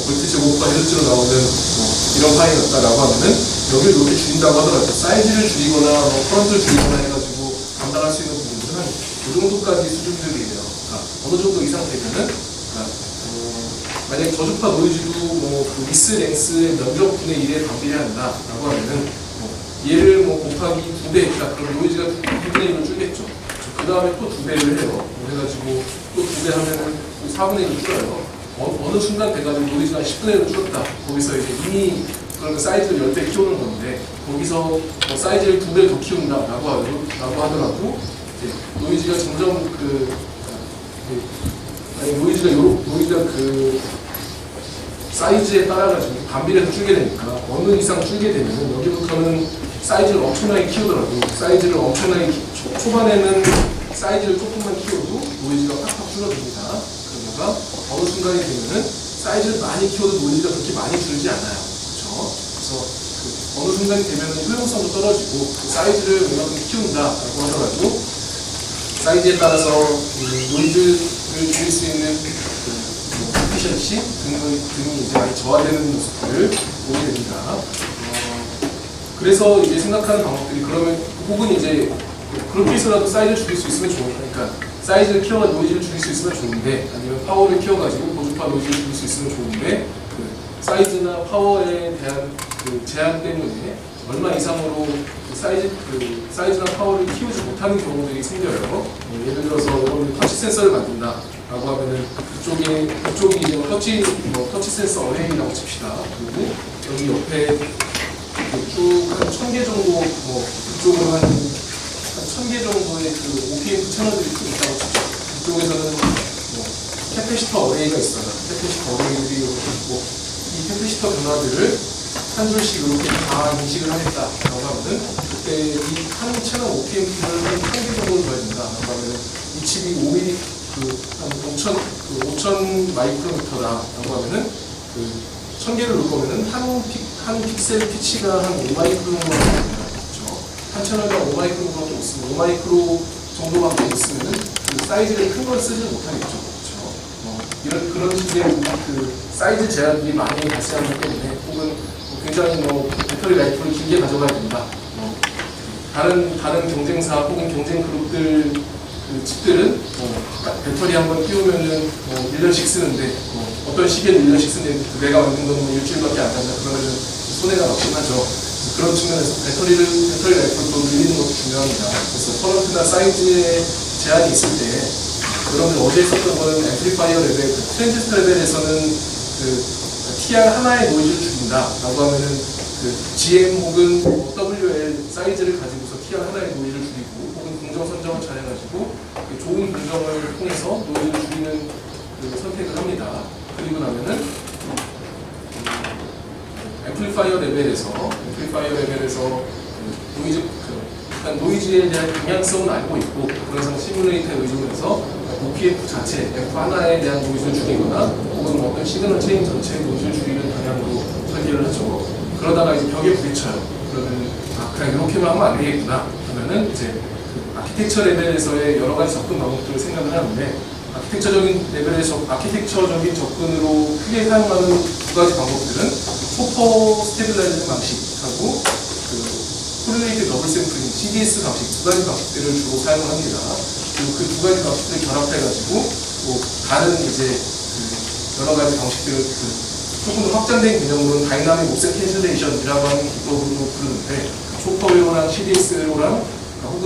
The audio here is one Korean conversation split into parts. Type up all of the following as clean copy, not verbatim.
볼티지 5%Hz로 나오는 이런 파일이었다라고 하면은 여기를 이렇게 줄인다고 하더라도 사이즈를 줄이거나 커런트를 줄이거나 해가지고 감당할 수 있는 부분들은 이 정도까지 수준들이에요. 어느 정도 이상 되면은 만약에 저주파 노이즈도 그 미스 랭스의 면적분의 1에 반비례한다라고 하면은 얘를 곱하기 2배 했다. 그럼 노이즈가 2분의 1로 줄겠죠. 그 다음에 또 2배를 해요. 그래가지고 또 2배 하면은 4분의 1로 줄어요. 어느 순간 돼가지고 노이즈가 10분의 1로 줄었다. 거기서 이제 이미 그러면 사이즈를 10배 키우는 건데 거기서 사이즈를 2배 더 키운다라고 하더라도 이제 노이즈가 점점 노이즈가 사이즈에 따라가지고 반비례해서 줄게 되니까 어느 이상 줄게 되면 여기부터는 사이즈를 엄청나게 키우더라도 사이즈를 엄청나게 초반에는 사이즈를 조금만 키워도 노이즈가 팍팍 줄어듭니다. 그러다가 어느 순간이 되면은 사이즈를 많이 키워도 노이즈가 그렇게 많이 줄지 않아요. 그렇죠? 그래서 어느 순간이 되면은 효용성도 떨어지고 사이즈를 웬만큼 키운다라고 하더라도 사이즈에 따라서 노이즈를 줄일 수 있는 에피션시 등이 이제 많이 저하되는 모습들을 보게 됩니다. 그래서 이제 생각하는 방법들이 그러면 혹은 이제 그렇게 해서라도 사이즈를 줄일 수 있으면 그러니까 사이즈를 키워가 노이즈를 줄일 수 있으면 좋은데 아니면 파워를 키워가지고 고주파 노이즈를 줄일 수 있으면 좋은데 사이즈나 파워에 대한 제한 때문에 얼마 이상으로 사이즈나 파워를 키우지 못하는 경우들이 생겨요. 예를 들어서 여러분이 터치 센서를 만든다라고 하면은 그쪽이 이제 터치 센서 어레이라고 칩시다. 그리고 여기 옆에 쭉 한 1000개 정도 그쪽으로 한 1000개 정도의 OPM 채널들이 있다고 칩시다. 그쪽에서는 캐패시터 어레이가 있어요. 캐패시터 어레이들이 이 캐패시터 변화들을 한 줄씩 이렇게 다 인식을 하겠다라고 하면은 그때 이 한 채널 OPMP를 한 1000개 정도 줘야 된다라고 하면은 이 칩이 5mm 한 5000 마이크로미터다라고 하면은 1000개를 넣을 거면은 한 픽셀 피치가 한 5마이크로밖에 됩니다. 그렇죠? 한 채널당 5마이크로밖에 못 쓰면 5마이크로 정도밖에 못 쓰면은 사이즈를 큰 걸 쓰지 못하겠죠. 그렇죠? 그런 식의 사이즈 제한들이 많이 발생하기 때문에 혹은 굉장히 배터리 라이프를 길게 가져가야 된다. 다른 경쟁사 혹은 경쟁 그룹들 칩들은 배터리 한번 끼우면은 1년씩 쓰는데 어떤 시기에는 1년씩 쓰는데 내가 만든 건 일주일밖에 안 간다. 그러면은 손해가 높긴 하죠. 그런 측면에서 배터리 라이프를 또 늘리는 것도 중요합니다. 그래서 커런트나 사이즈에 제한이 있을 때 여러분들 어제 있었던 거는 앰플리파이어 레벨, 트랜지스터 레벨에서는 TR 하나의 노이즈를 줄인다라고 하면은 GM 혹은 WL 사이즈를 가지고서 TR 하나의 노이즈를 줄이고 혹은 공정 선정을 잘 해가지고 좋은 공정을 통해서 노이즈를 줄이는 선택을 합니다. 그리고 나면은 앰플리파이어 레벨에서 노이즈에 대한 방향성은 알고 있고 그래서 시뮬레이터에 의존해서 OPF 자체, F 하나에 대한 노이즈를 줄이거나 혹은 어떤 시그널 체인 전체의 노이즈를 줄이는 방향으로 설계를 하죠. 그러다가 이제 벽에 부딪혀요. 그러면 그냥 이렇게만 하면 안 되겠구나 하면은 이제 아키텍처 레벨에서의 여러 가지 접근 방법들을 생각을 하는데 아키텍처적인 접근으로 크게 사용하는 두 가지 방법들은 초퍼 스테빌라이징 방식하고 코릴레이티드 더블 샘플링 CDS 방식 두 가지 방식들을 주로 사용을 합니다. 그리고 그 두 가지 방식들을 결합해가지고 다른 이제 여러 가지 방식들을 조금 더 확장된 개념으로는 다이나믹 옵셋 캔슬레이션이라고 하는 기법으로 부르는데 초퍼 회로랑 CDS 회로랑 혹은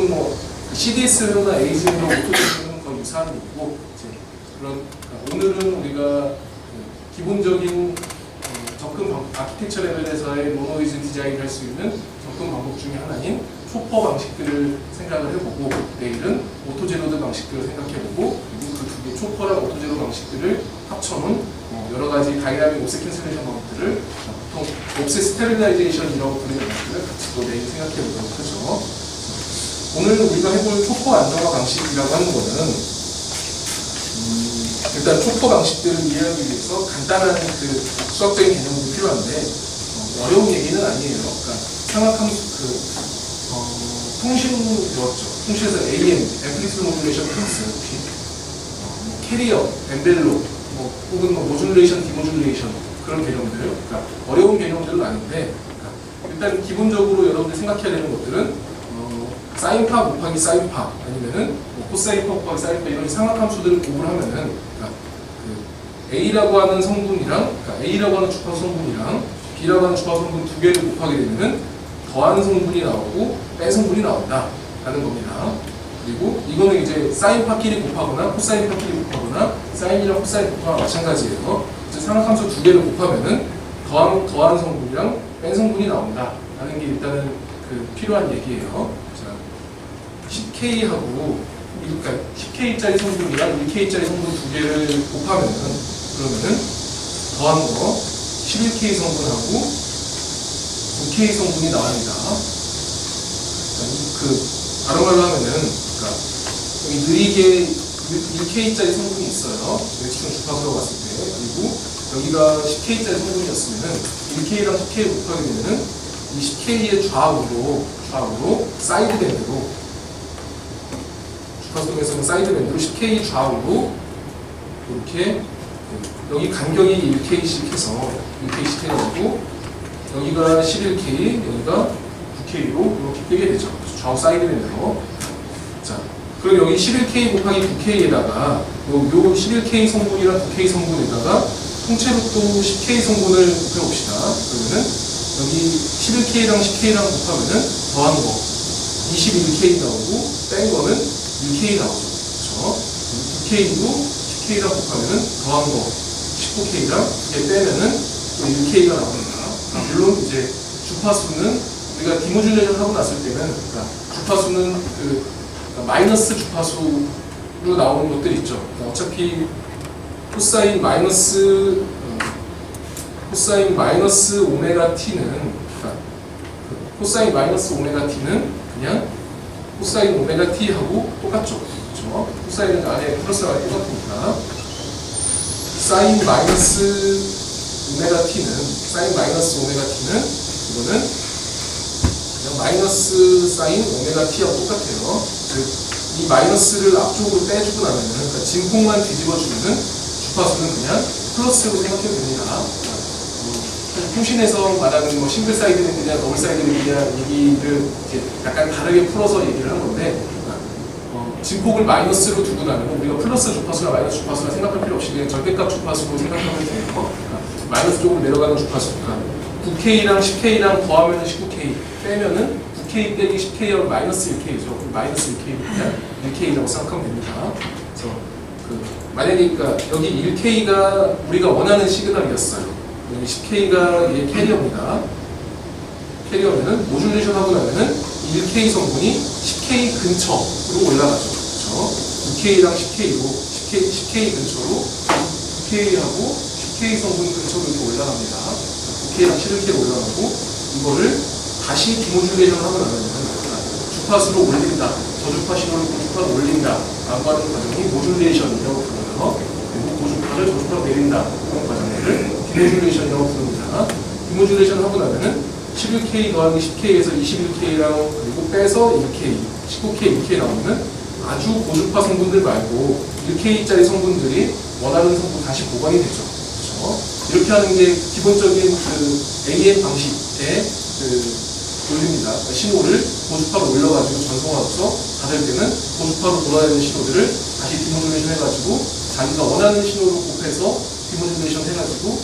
CDS 회로나 에이즈 회로 오토제로는 거의 유사한 일이고 오늘은 우리가 기본적인 접근 방법, 아키텍처 레벨에서의 모노이즈 디자인을 할 수 있는 접근 방법 중에 하나인 초퍼 방식들을 생각을 해보고 내일은 오토제로드 방식들을 생각해보고 그리고 그 두 개 초퍼랑 오토제로 방식들을 합쳐놓은 여러 가지 다이나믹 옵셋 캔슬레이션 방법들을 보통 옵셋 스테릴라이제이션이라고 부르는 방식들을 같이 또 내일 생각해보도록 하죠. 오늘 우리가 해볼 초퍼 안정화 방식이라고 하는 거는 일단 초퍼 방식들을 이해하기 위해서 간단한 수학적인 개념이 필요한데 어려운 얘기는 아니에요. 그러니까 상학함수 통신 배웠죠. 통신에서 AM, 앰플리튜드 모듈레이션 펜스, 캐리어, 엔벨롭, 혹은 뭐 모듈레이션, 디모듈레이션 그런 개념들, 그러니까 어려운 개념들은 아닌데 일단 기본적으로 여러분들이 생각해야 되는 것들은 사인파 곱하기 사인파 아니면은 뭐 코사인파 곱하기 사인파 이런 상학함수들을 구분을 하면은 그러니까 그 A라고 하는 성분이랑 그러니까 A라고 하는 주파수 성분이랑 B라고 하는 주파수 성분 두 개를 곱하게 되면은 더한 성분이 나오고 뺀 성분이 나온다라는 겁니다. 그리고 이거는 이제 사인파끼리 곱하거나 코사인파끼리 곱하거나 사인이랑 코사인 곱하거나 마찬가지예요. 이제 상학함수 두 개를 곱하면은 더한 성분이랑 뺀 성분이 나온다라는 게 일단은 그 필요한 얘기예요. 자, 10K하고 그러니까 10K짜리 성분이랑 1K짜리 성분 두 개를 곱하면은 그러면은 더한 거 11K 성분하고 9K 성분이 나옵니다. 그 다른 말로 하면은 그러니까 여기 느리게 1K짜리 성분이 있어요. 엑스트론 주파수로 봤을 때. 그리고 여기가 10K짜리 성분이었으면은 1K랑 10K 곱하게 되면은 이 10K의 좌우로 사이드 밴드로 주파수동에서는 사이드 밴드로 10K 좌우로 이렇게 여기 간격이 1K씩 해서 1K씩 해가지고 여기가 11K, 여기가 9K로 이렇게 뜨게 되죠. 좌우 사이드 밴드로. 자, 그럼 여기 11K 곱하기 9K에다가 요 11K 성분이랑 9K 성분에다가 통째로 또 10K 성분을 곱해봅시다. 그러면은 여기 11K랑 10K랑 곱하면은 더한 거 21K 나오고 뺀 거는 1K 나오죠. 그렇죠? 9K도 10K랑 곱하면은 더한 거 19K랑 이게 빼면은 또 1K가 나옵니다. 물론 이제 주파수는 우리가 디모듈레이션 하고 났을 때는 그러니까 주파수는 그러니까 마이너스 주파수로 나오는 것들이 있죠. 그러니까 어차피 코사인 마이너스 오메가 t는 그러니까 코사인 마이너스 오메가 t는 그냥 코사인 오메가 t하고 똑같죠. 그렇죠? 코사인은 안에 플러스가 똑같으니까 사인 마이너스 오메가 t는 이거는 그냥 마이너스 사인 오메가 t하고 똑같아요. 이 마이너스를 앞쪽으로 빼주고 나면은 그러니까 진폭만 뒤집어주면은 주파수는 그냥 플러스로 생각해도 됩니다. 통신에서 말하는 뭐 싱글 사이드 밴드냐 더블 사이드 밴드냐 얘기를 이제 약간 다르게 풀어서 얘기를 한 건데 진폭을 마이너스로 두고 나면 우리가 플러스 주파수나 마이너스 주파수나 생각할 필요 없이 그냥 절대값 주파수로 생각하면 돼요. 마이너스 쪽으로 내려가는 주파수니까 9K랑 10K랑 더하면 19K 빼면은 9K 빼기 10K하고 마이너스 1K죠. 마이너스 1K를 그냥 1K라고 생각하면 됩니다. 그래서 만약에 그러니까 여기 1K가 우리가 원하는 시그널이었어요. 여기 10K가 얘 캐리어입니다. 캐리어면은 모듈레이션 하고 나면은 1K 성분이 10K 근처로 올라가죠. 그렇죠? 9K랑 10K 근처로 9K하고 10K 성분 근처로 이렇게 올라갑니다. 9K랑 11K로 올라가고 이거를 다시 디모듈레이션 하고 나면은 주파수로 올린다. 저주파 신호를 고주파로 올린다. 라고 하는 과정이 모듈레이션이라고 부르고요. 그리고 고주파를 저주파로 내린다. 그런 과정을 디모듈레이션이라고 부릅니다. 디모듈레이션 하고 나면은 11K 더하기 10K에서 21K랑 그리고 빼서 1K, 19K, 2K 나오면은 아주 고주파 성분들 말고 1K짜리 성분들이 원하는 성분 다시 보관이 되죠. 그렇죠? 이렇게 하는 게 기본적인 그 AM 방식의 그 돌립니다. 그러니까 신호를 고주파로 올려가지고 전송하고서 받을 때는 고주파로 돌아야 되는 신호들을 다시 디모듈레이션 해가지고 자기가 원하는 신호로 곱해서 디모듈레이션 해가지고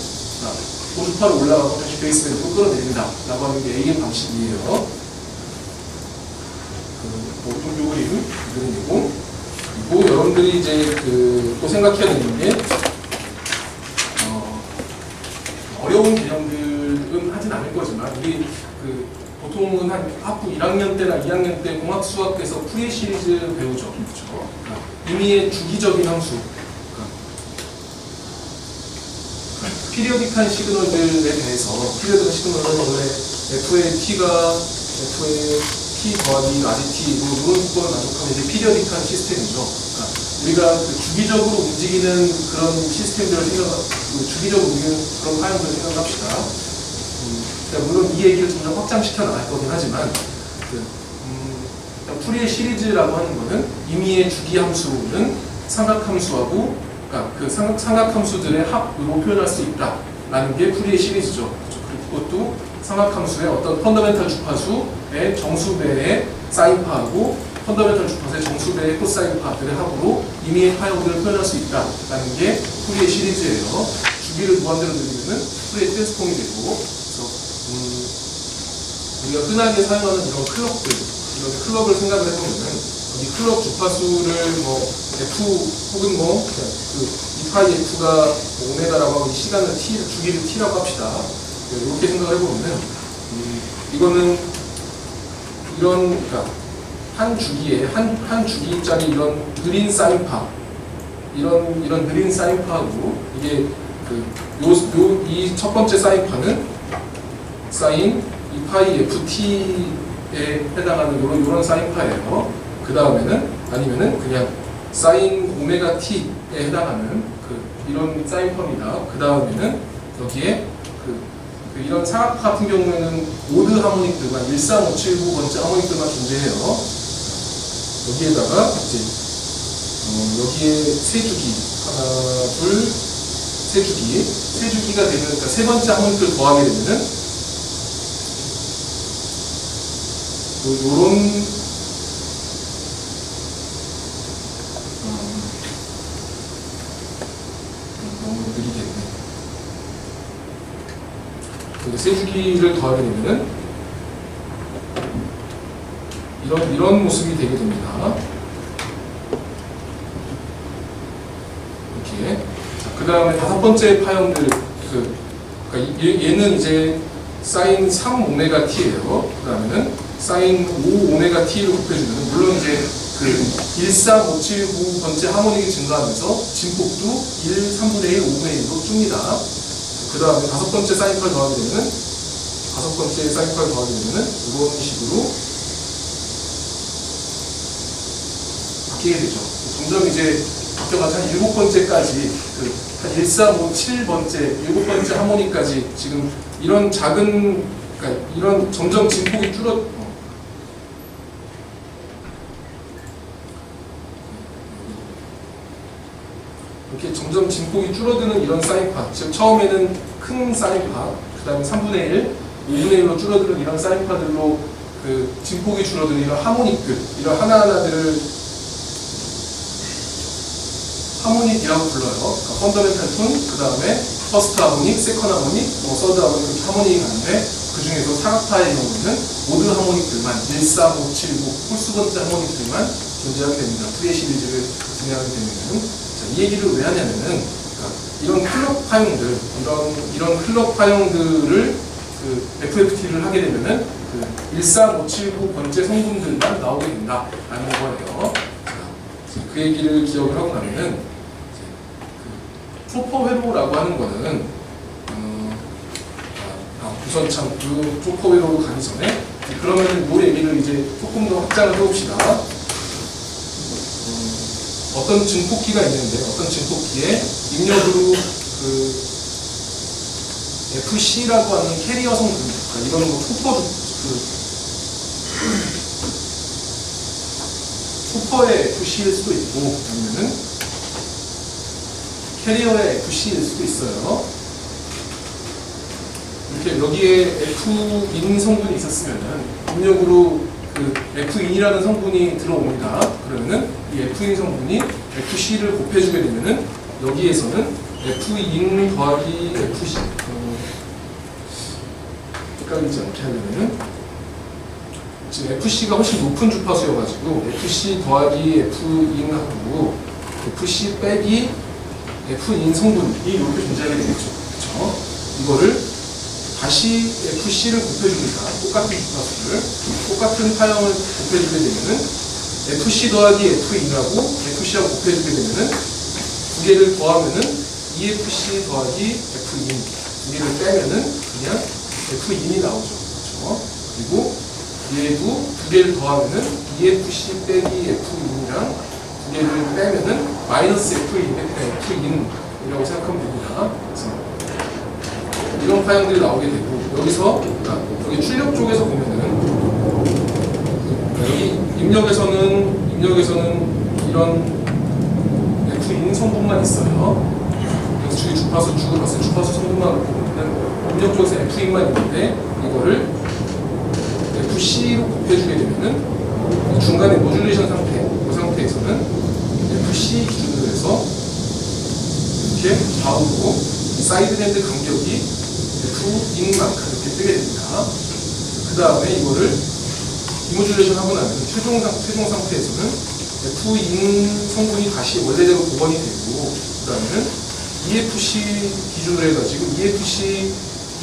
고주파로 올라가고 다시 베이스밴드로 끌어내린다 라고 하는 게 AM 방식이에요. 요 그림이고 그리고 여러분들이 이제 또 생각해야 되는 게 어려운 개념들은 하진 않을 거지만 우리 보통은 한 학부 1학년 때나 2학년 때 공학 수학에서 풀이 시리즈 배우죠. 그렇죠? 그러니까 의미의 주기적인 함수. 피리어딕한 시그널들에 대해서 피리어딕한 시그널은 원래 F의 T가 F의 T 더하기 RT 이런 조건을 만족하면 이제 피리어딕한 시스템이죠. 그러니까 우리가 주기적으로 움직이는 그런 시스템들을 주기적으로 움직이는 그런 파형들을 생각합시다. 물론 이 얘기를 점점 확장시켜 나갈 거긴 하지만 풀이의 시리즈라고 하는 거는 임의의 주기 함수는 삼각함수하고 그러니까 그 삼각함수들의 합으로 표현할 수 있다라는 게 풀이의 시리즈죠. 그렇죠? 그리고 그것도 삼각함수의 어떤 펀더멘탈 주파수의 정수배의 사인파하고 펀더멘탈 주파수의 정수배의 코사인파들의 합으로 임의의 파형들을 표현할 수 있다라는 게 풀이의 시리즈예요. 주기를 무한대로 늘리면은 풀이의 트랜스폼이 되고, 그래서 우리가 흔하게 사용하는 이런 클럭들, 이런 클럭을 생각을 해보면은 이 클럭 주파수를 뭐 F 혹은 뭐 그 2파이 F가 오메가라고 하고 이 시간을 T, 주기를 T라고 합시다. 이렇게 생각을 해보면은 이거는 이런 그러니까 한 주기에 한 주기짜리 이런 느린 사인파 이런 느린 사인파하고 이게 이 첫 번째 사인파는 사인 2파이 FT에 해당하는 이런 사인파예요. 그 다음에는 아니면은 그냥 사인 오메가 T에 해당하는 이런 사인파입니다. 그 다음에는 여기에 이런 사각 같은 경우에는 오드 하모닉들만 13579번째 하모닉들만 존재해요. 여기에다가 이제 여기에 세 주기 하나 둘 세 주기가 되면 그러니까 세 번째 하모닉을 더하게 되면은 요런 너무 느리겠네. 세 주기를 더하게 되면은 이런 모습이 되게 됩니다. 이렇게. 그 다음에 다섯 번째 파형들, 그러니까 얘는 이제 사인 3 오메가 t예요. 그 다음에는 사인 5 오메가 t를 곱해주면 물론 이제 13579번째 하모닉이 증가하면서 진폭도 3분의 1, 5분의 1로 줍니다. 그 다음에 다섯 번째 사인파를 더하게 되면은 이런 식으로 바뀌게 되죠. 점점 이제 바뀌어가지고 한 7번째까지 한 1357번째 7번째 하모닉까지 지금 이런 작은 그러니까 이런 점점 진폭이 이렇게 점점 진폭이 줄어드는 이런 사인파, 즉 처음에는 큰 사인파, 그 다음에 3분의 1, 5분의 1로 줄어드는 이런 사인파들로 진폭이 줄어드는 이런 하모닉들, 이런 하나하나들을 하모닉이라고 불러요. 그러니까 펀더멘탈 톤, 그 다음에 퍼스트 하모닉, 세컨 하모닉, 서드 하모닉 이렇게 하모닉이 가는데 그 중에서 사각파의 경우에는 모든 하모닉들만 1, 3, 5, 7, 9 홀수번째 하모닉들만 존재하게 됩니다. 프리의 시리즈를 진행하게 되면은 이 얘기를 왜 하냐면은 그러니까 이런 클럭 파형들, 이런 클럭 파형들을 FFT를 하게 되면은 13579번째 성분들만 나오게 된다라는 거예요. 그 얘기를 기억을 하고 나면은 프로퍼 회로라고 하는 거는 우선 참 프로퍼 회로로 가기 전에 그러면은 이 얘기를 이제 조금 더 확장을 해봅시다. 어떤 증폭기가 있는데 어떤 증폭기에 입력으로 FC라고 하는 캐리어 성분, 그러니까 이런 초퍼의 FC일 수도 있고 아니면은 캐리어의 FC일 수도 있어요. 이렇게 여기에 F인 성분이 있었으면은 입력으로 F인이라는 성분이 들어옵니다. 그러면은 이 F인 성분이 FC를 곱해주게 되면은 여기에서는 F인 더하기 FC 헷갈리지 않게 하려면은 지금 FC가 훨씬 높은 주파수여가지고 FC 더하기 F인하고 FC 빼기 F인 성분이 이렇게 존재하게 되겠죠. 그렇죠? 이거를 다시 FC를 곱해줍니다. 똑같은 주파수를 똑같은 파형을 곱해주게 되면은 FC 더하기 F인하고 FC하고 곱해주게 되면은 두 개를 더하면은 EFC 더하기 F인, 두 개를 빼면은 그냥 F인이 나오죠. 그렇죠? 그리고 얘도 두 개를 더하면은 EFC 빼기 F인이랑 두 개를 빼면은 마이너스 F인이라고 생각하면 됩니다. 그래서 이런 파형들이 나오게 되고 여기서 여기 출력 쪽에서 보면은 여기 입력에서는 이런 F인 성분만 성분만 있어요. 그래서 주를 봤을 때 주파수 성분만 놓고 입력 쪽에서 F인만 있는데 이거를 FC로 곱해주게 되면은 중간에 모듈레이션 상태, 그 상태에서는 FC 기준으로 해서 이렇게 좌우로 사이드 밴드 간격이 F인 만큼 이렇게 뜨게 됩니다. 그 다음에 이거를 디모듈레이션 하고 나면 최종 상태에서는 F인 성분이 다시 원래대로 복원이 되고, 그 다음에는 EFC 기준으로 해가지고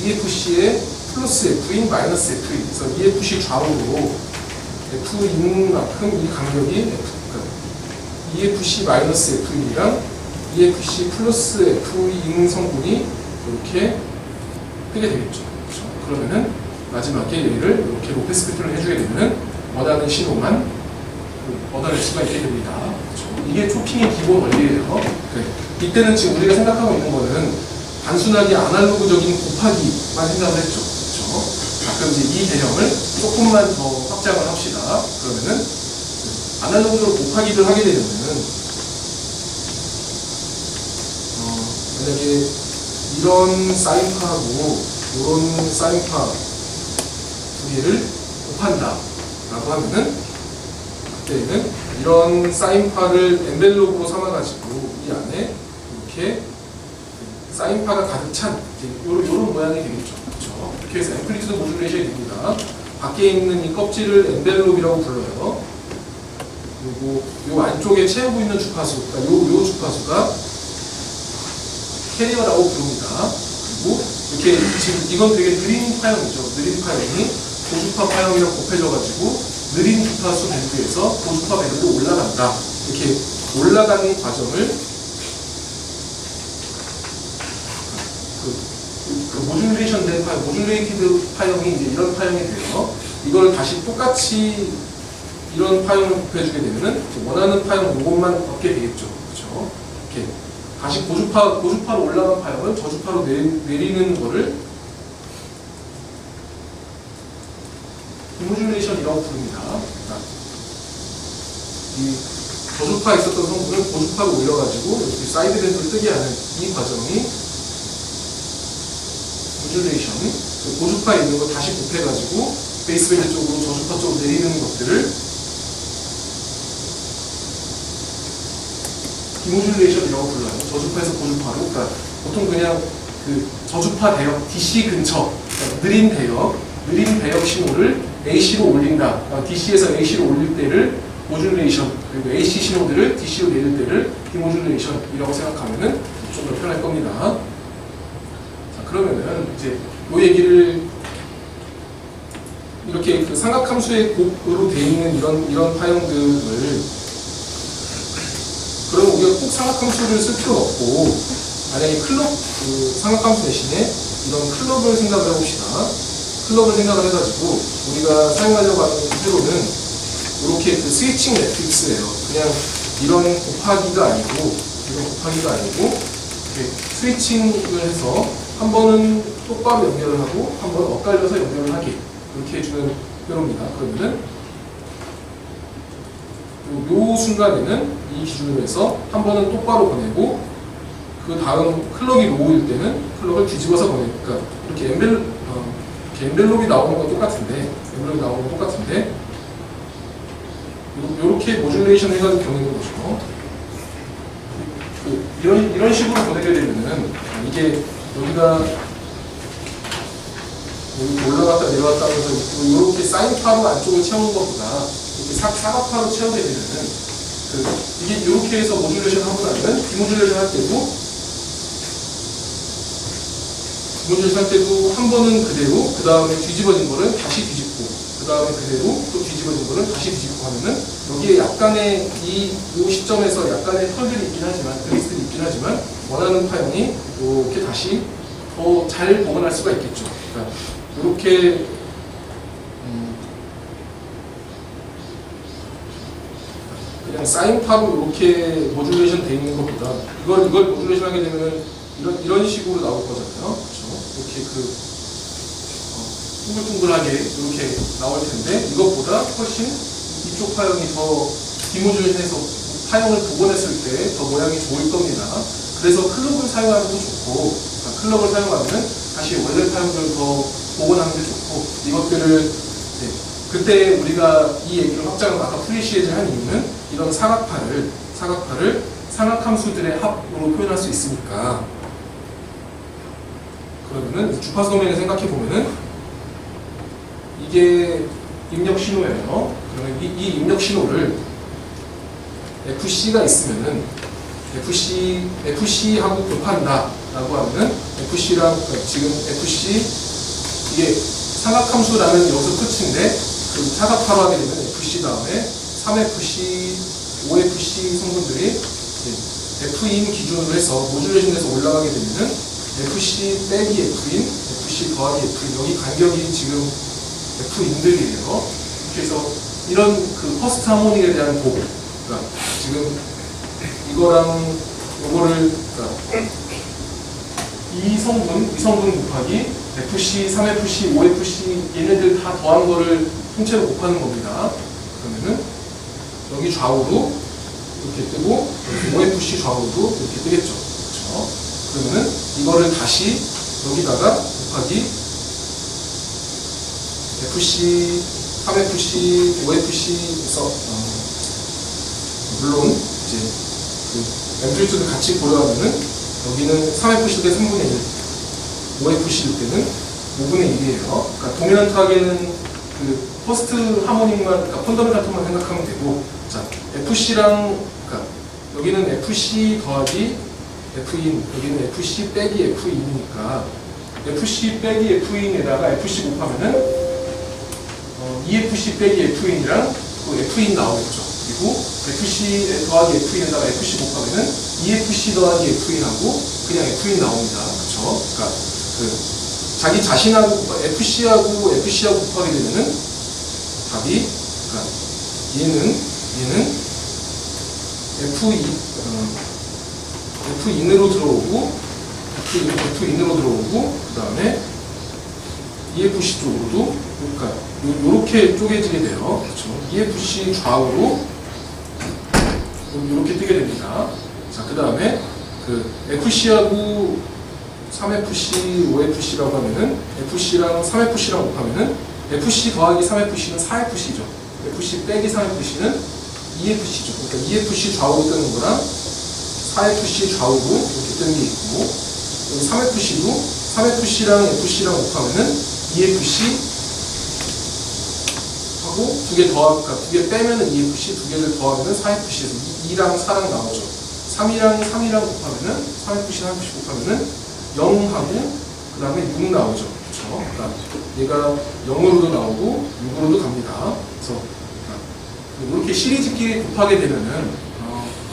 EFC의 플러스 F인 마이너스 F인, 그래서 EFC 좌우로 F인 만큼 이 간격이 EFC 마이너스 F인이랑 EFC 플러스 F인 성분이 이렇게 뜨게 되겠죠. 그렇죠? 그러면은 마지막에 얘를 이렇게 로페스 패턴을 해주게 되면은 원하는 신호만 얻어낼 수가 있게 됩니다. 그렇죠? 이게 초핑의 기본 원리예요. 네. 이때는 지금 우리가 생각하고 있는 거는 단순하게 아날로그적인 곱하기만 생각을 했죠. 그렇죠? 가끔 이제 이 개념을 조금만 더 확장을 합시다. 그러면은 아날로그적으로 곱하기를 하게 되면은 만약에 이런 사인파하고 이런 사인파 두 개를 곱한다 라고 하면은 그때는 이런 사인파를 엔벨롭으로 삼아가지고 이 안에 이렇게 사인파가 가득 찬 이런 모양이 되겠죠. 그렇죠? 이렇게 해서 앰플리튜드 모듈레이션이 됩니다. 밖에 있는 이 껍질을 엔벨롭이라고 불러요. 그리고 이 안쪽에 채우고 있는 주파수, 그러니까 요 주파수가 캐리어라고 부릅니다. 그리고 이렇게 지금 이건 되게 느린 파형이죠. 느린 파형이 고주파 파형이랑 곱해져가지고 느린 주파수 밴드에서 고주파 밴드로 올라간다. 이렇게 올라가는 과정을 모듈레이션 된 파형, 모듈레이티드 파형이 이제 이런 파형이 돼요. 이걸 다시 똑같이 이런 파형을 곱해주게 되면은 원하는 파형 이것만 얻게 되겠죠. 그렇죠? 이렇게 다시 고주파로 올라간 파형을 저주파로 내리는 거를 디모듈레이션이라고 부릅니다. 이 저주파에 있었던 성분을 고주파로 올려가지고 이렇게 사이드 밴드를 뜨게 하는 이 과정이 모듈레이션, 고주파에 있는 거 다시 곱해가지고 베이스밴드 쪽으로 저주파 쪽으로 내리는 것들을 디모듈레이션이라고 불러요. 저주파에서 고주파로. 그러니까 보통 그냥 그 저주파 대역, DC 근처, 그러니까 느린 대역 신호를 AC로 올린다. 그러니까 DC에서 AC로 올릴 때를 모듈레이션, 그리고 AC 신호들을 DC로 내릴 때를 디모듈레이션이라고 생각하면은 좀 더 편할 겁니다. 자, 그러면은 이제 이 얘기를 이렇게 그 삼각함수의 곱으로 되어 있는 이런 파형들을 그럼 우리가 꼭 삼각함수를 쓸 필요 없고 만약에 삼각함수 대신에 이런 클럽을 생각을 해봅시다. 클럽을 생각을 해가지고 우리가 사용하려고 하는 회로는 이렇게 그 스위칭 매트릭스예요. 그냥 이런 곱하기가 아니고 이렇게 스위칭을 해서 한 번은 똑바로 연결을 하고 한 번은 엇갈려서 연결을 하게 이렇게 해주는 회로입니다. 그러면은 요 순간에는 이 기준으로 해서 한 번은 똑바로 보내고 그 다음 클럭이 로우일 때는 클럭을 뒤집어서 보내니까 이렇게 엔벨롭이 나오는 건 똑같은데 이렇게 모듈레이션 해가지고 보내는 거죠. 이런 식으로 보내게 되면은 이게 여기가 올라갔다 내려갔다 하면서 이렇게 사인파로 안쪽을 채우는 것보다 이렇게 사각파로 채우게 되면은 이게 이렇게 해서 모듈레이션 하고 나면 디모듈레이션 할 때도 한 번은 그대로 그 다음에 뒤집어진 거를 다시 뒤집고 그 다음에 그대로 또 뒤집어진 거를 다시 뒤집고 하면은 여기에 약간의 이 시점에서 약간의 털들이 있긴 하지만 그리스들이 있긴 하지만 원하는 파형이 이렇게 다시 더 잘 복원할 수가 있겠죠. 그러니까 이렇게 그냥 사인파로 이렇게 모듈레이션 되어 있는 것보다 이걸 모듈레이션 하게 되면은 이런 식으로 나올 거잖아요. 그렇죠? 이렇게 둥글둥글하게 이렇게 나올 텐데 이것보다 훨씬 이쪽 파형이 더 디모듈레이션해서 사용을 복원했을 때 더 모양이 좋을 겁니다. 그래서 클럽을 사용하는 게 좋고, 클럽을 사용하면 다시 원래 파형들을 더 복원하는 게 좋고, 이것들을 그때 우리가 이 얘기를 확장을 아까 프리시에이즈 한 이유는 이런 사각파를 삼각함수들의 합으로 표현할 수 있으니까. 그러면은 주파수 도메인을 생각해 보면은 이게 입력 신호예요. 그러면 이 입력 신호를 FC가 있으면은 FC하고 곱한다라고 하면은 FC랑 지금 FC 이게 사각함수라는 여기서 끝인데 그 사각파로 하게 되면 FC 다음에 3FC, 5FC 성분들이 F인 기준으로 해서 모듈레이션에서 올라가게 되면은 FC 빼기 F인, FC 더하기 F인 여기 간격이 지금 F인들이에요. 그래서 이런 그 퍼스트 하모닉에 대한 복, 그러니까 지금 이거랑 요거를 그러니까 이 성분 곱하기 FC, 3FC, 5FC 얘네들 다 더한 거를 통째로 곱하는 겁니다. 그러면은 여기 좌우로 이렇게 뜨고 5FC 좌우로 이렇게 뜨겠죠. 그렇죠? 그러면은 이거를 다시 여기다가 곱하기 FC, 3FC, 5FC에서 물론 이제 그 앰플리튜드 같이 고려하면은 여기는 3FC 대 3분의 1, 5FC일 때는 5분의 1이에요. 그러니까 도미넌트하게는 그 퍼스트 하모닉만, 그러니까 펀더멘탈 톤만 생각하면 되고, 자 FC랑 그러니까 여기는 FC 더하기 F인, 여기는 FC 빼기 F인이니까 FC 빼기 F인에다가 FC 곱하면은 EFC 빼기 F인이랑 그 F인 나오겠죠. 그리고 FC 더하기 F인에다가 FC 곱하면은 EFC 더하기 F인하고 그냥 F인 나옵니다. 그렇죠? 그러니까 그 자기 자신하고 FC하고 곱하게 되면은 답이 그러니까 얘는 F인으로 들어오고 F인으로 들어오고 그 다음에 EFC 쪽으로도 그러니까 이렇게 쪼개지게 돼요. 그렇죠? EFC 좌우로 이렇게 뜨게 됩니다. 자, 그 다음에 그 FC하고 3FC, 5FC라고 하면은 FC랑 3FC랑 곱하면은 FC 더하기 3FC는 4FC죠. FC 빼기 3FC는 EFC죠. 그러니까 EFC 좌우로 뜨는 거랑 4FC 좌우로 이렇게 뜨는 게 있고, 여기 3FC도 3FC랑 FC랑 곱하면은 EFC 하고 두 개 더하고, 그러니까 두 개 빼면은 EFC, 두 개를 더하면은 4FC에서 2랑 4랑 나오죠. 3이랑 곱하면은 3FC, 3FC 곱하면은 0하고 그 다음에 6 나오죠. 그렇죠? 그러니까 얘가 0으로도 나오고 6으로도 갑니다. 그래서 이렇게 시리즈끼리 곱하게 되면은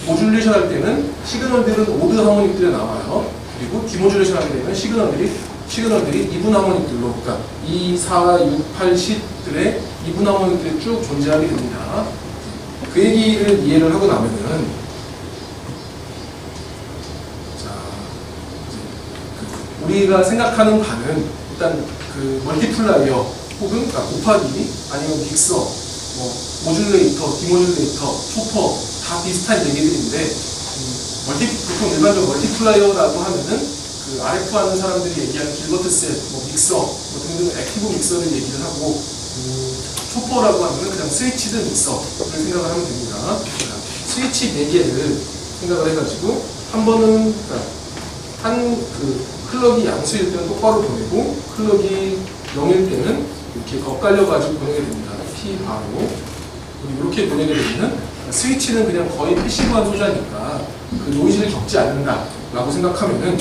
모듈레이션 할 때는 시그널들은 오드 하모닉들이 나와요. 그리고 디모듈레이션 하게 되면 시그널들이 이분 하모닉들로, 그러니까 2, 4, 6, 8, 10들의 이분 하모닉들이 쭉 존재하게 됩니다. 그 얘기를 이해를 하고 나면은 우리가 생각하는 바는 일단 그 멀티플라이어 혹은 그러니까 곱하기 아니면 믹서, 모듈레이터, 디모듈레이터, 초퍼 다 비슷한 얘기들인데 보통 일반적으로 멀티플라이어라고 하면은 그 RF 하는 사람들이 얘기하는 길버트 셋, 믹서 등등 액티브 믹서를 얘기를 하고 초퍼라고 하면은 그냥 스위치드 믹서를 생각을 하면 됩니다. 그러니까 스위치 4개를 생각을 해가지고 한 번은 그러니까 그 클럭이 양수일 때는 똑바로 보내고 클럭이 0일 때는 이렇게 엇갈려가지고 보내게 됩니다. P 바로 이렇게 보내게 되면 스위치는 그냥 거의 패시브한 소자니까 그 노이즈를 겪지 않는다라고 생각하면은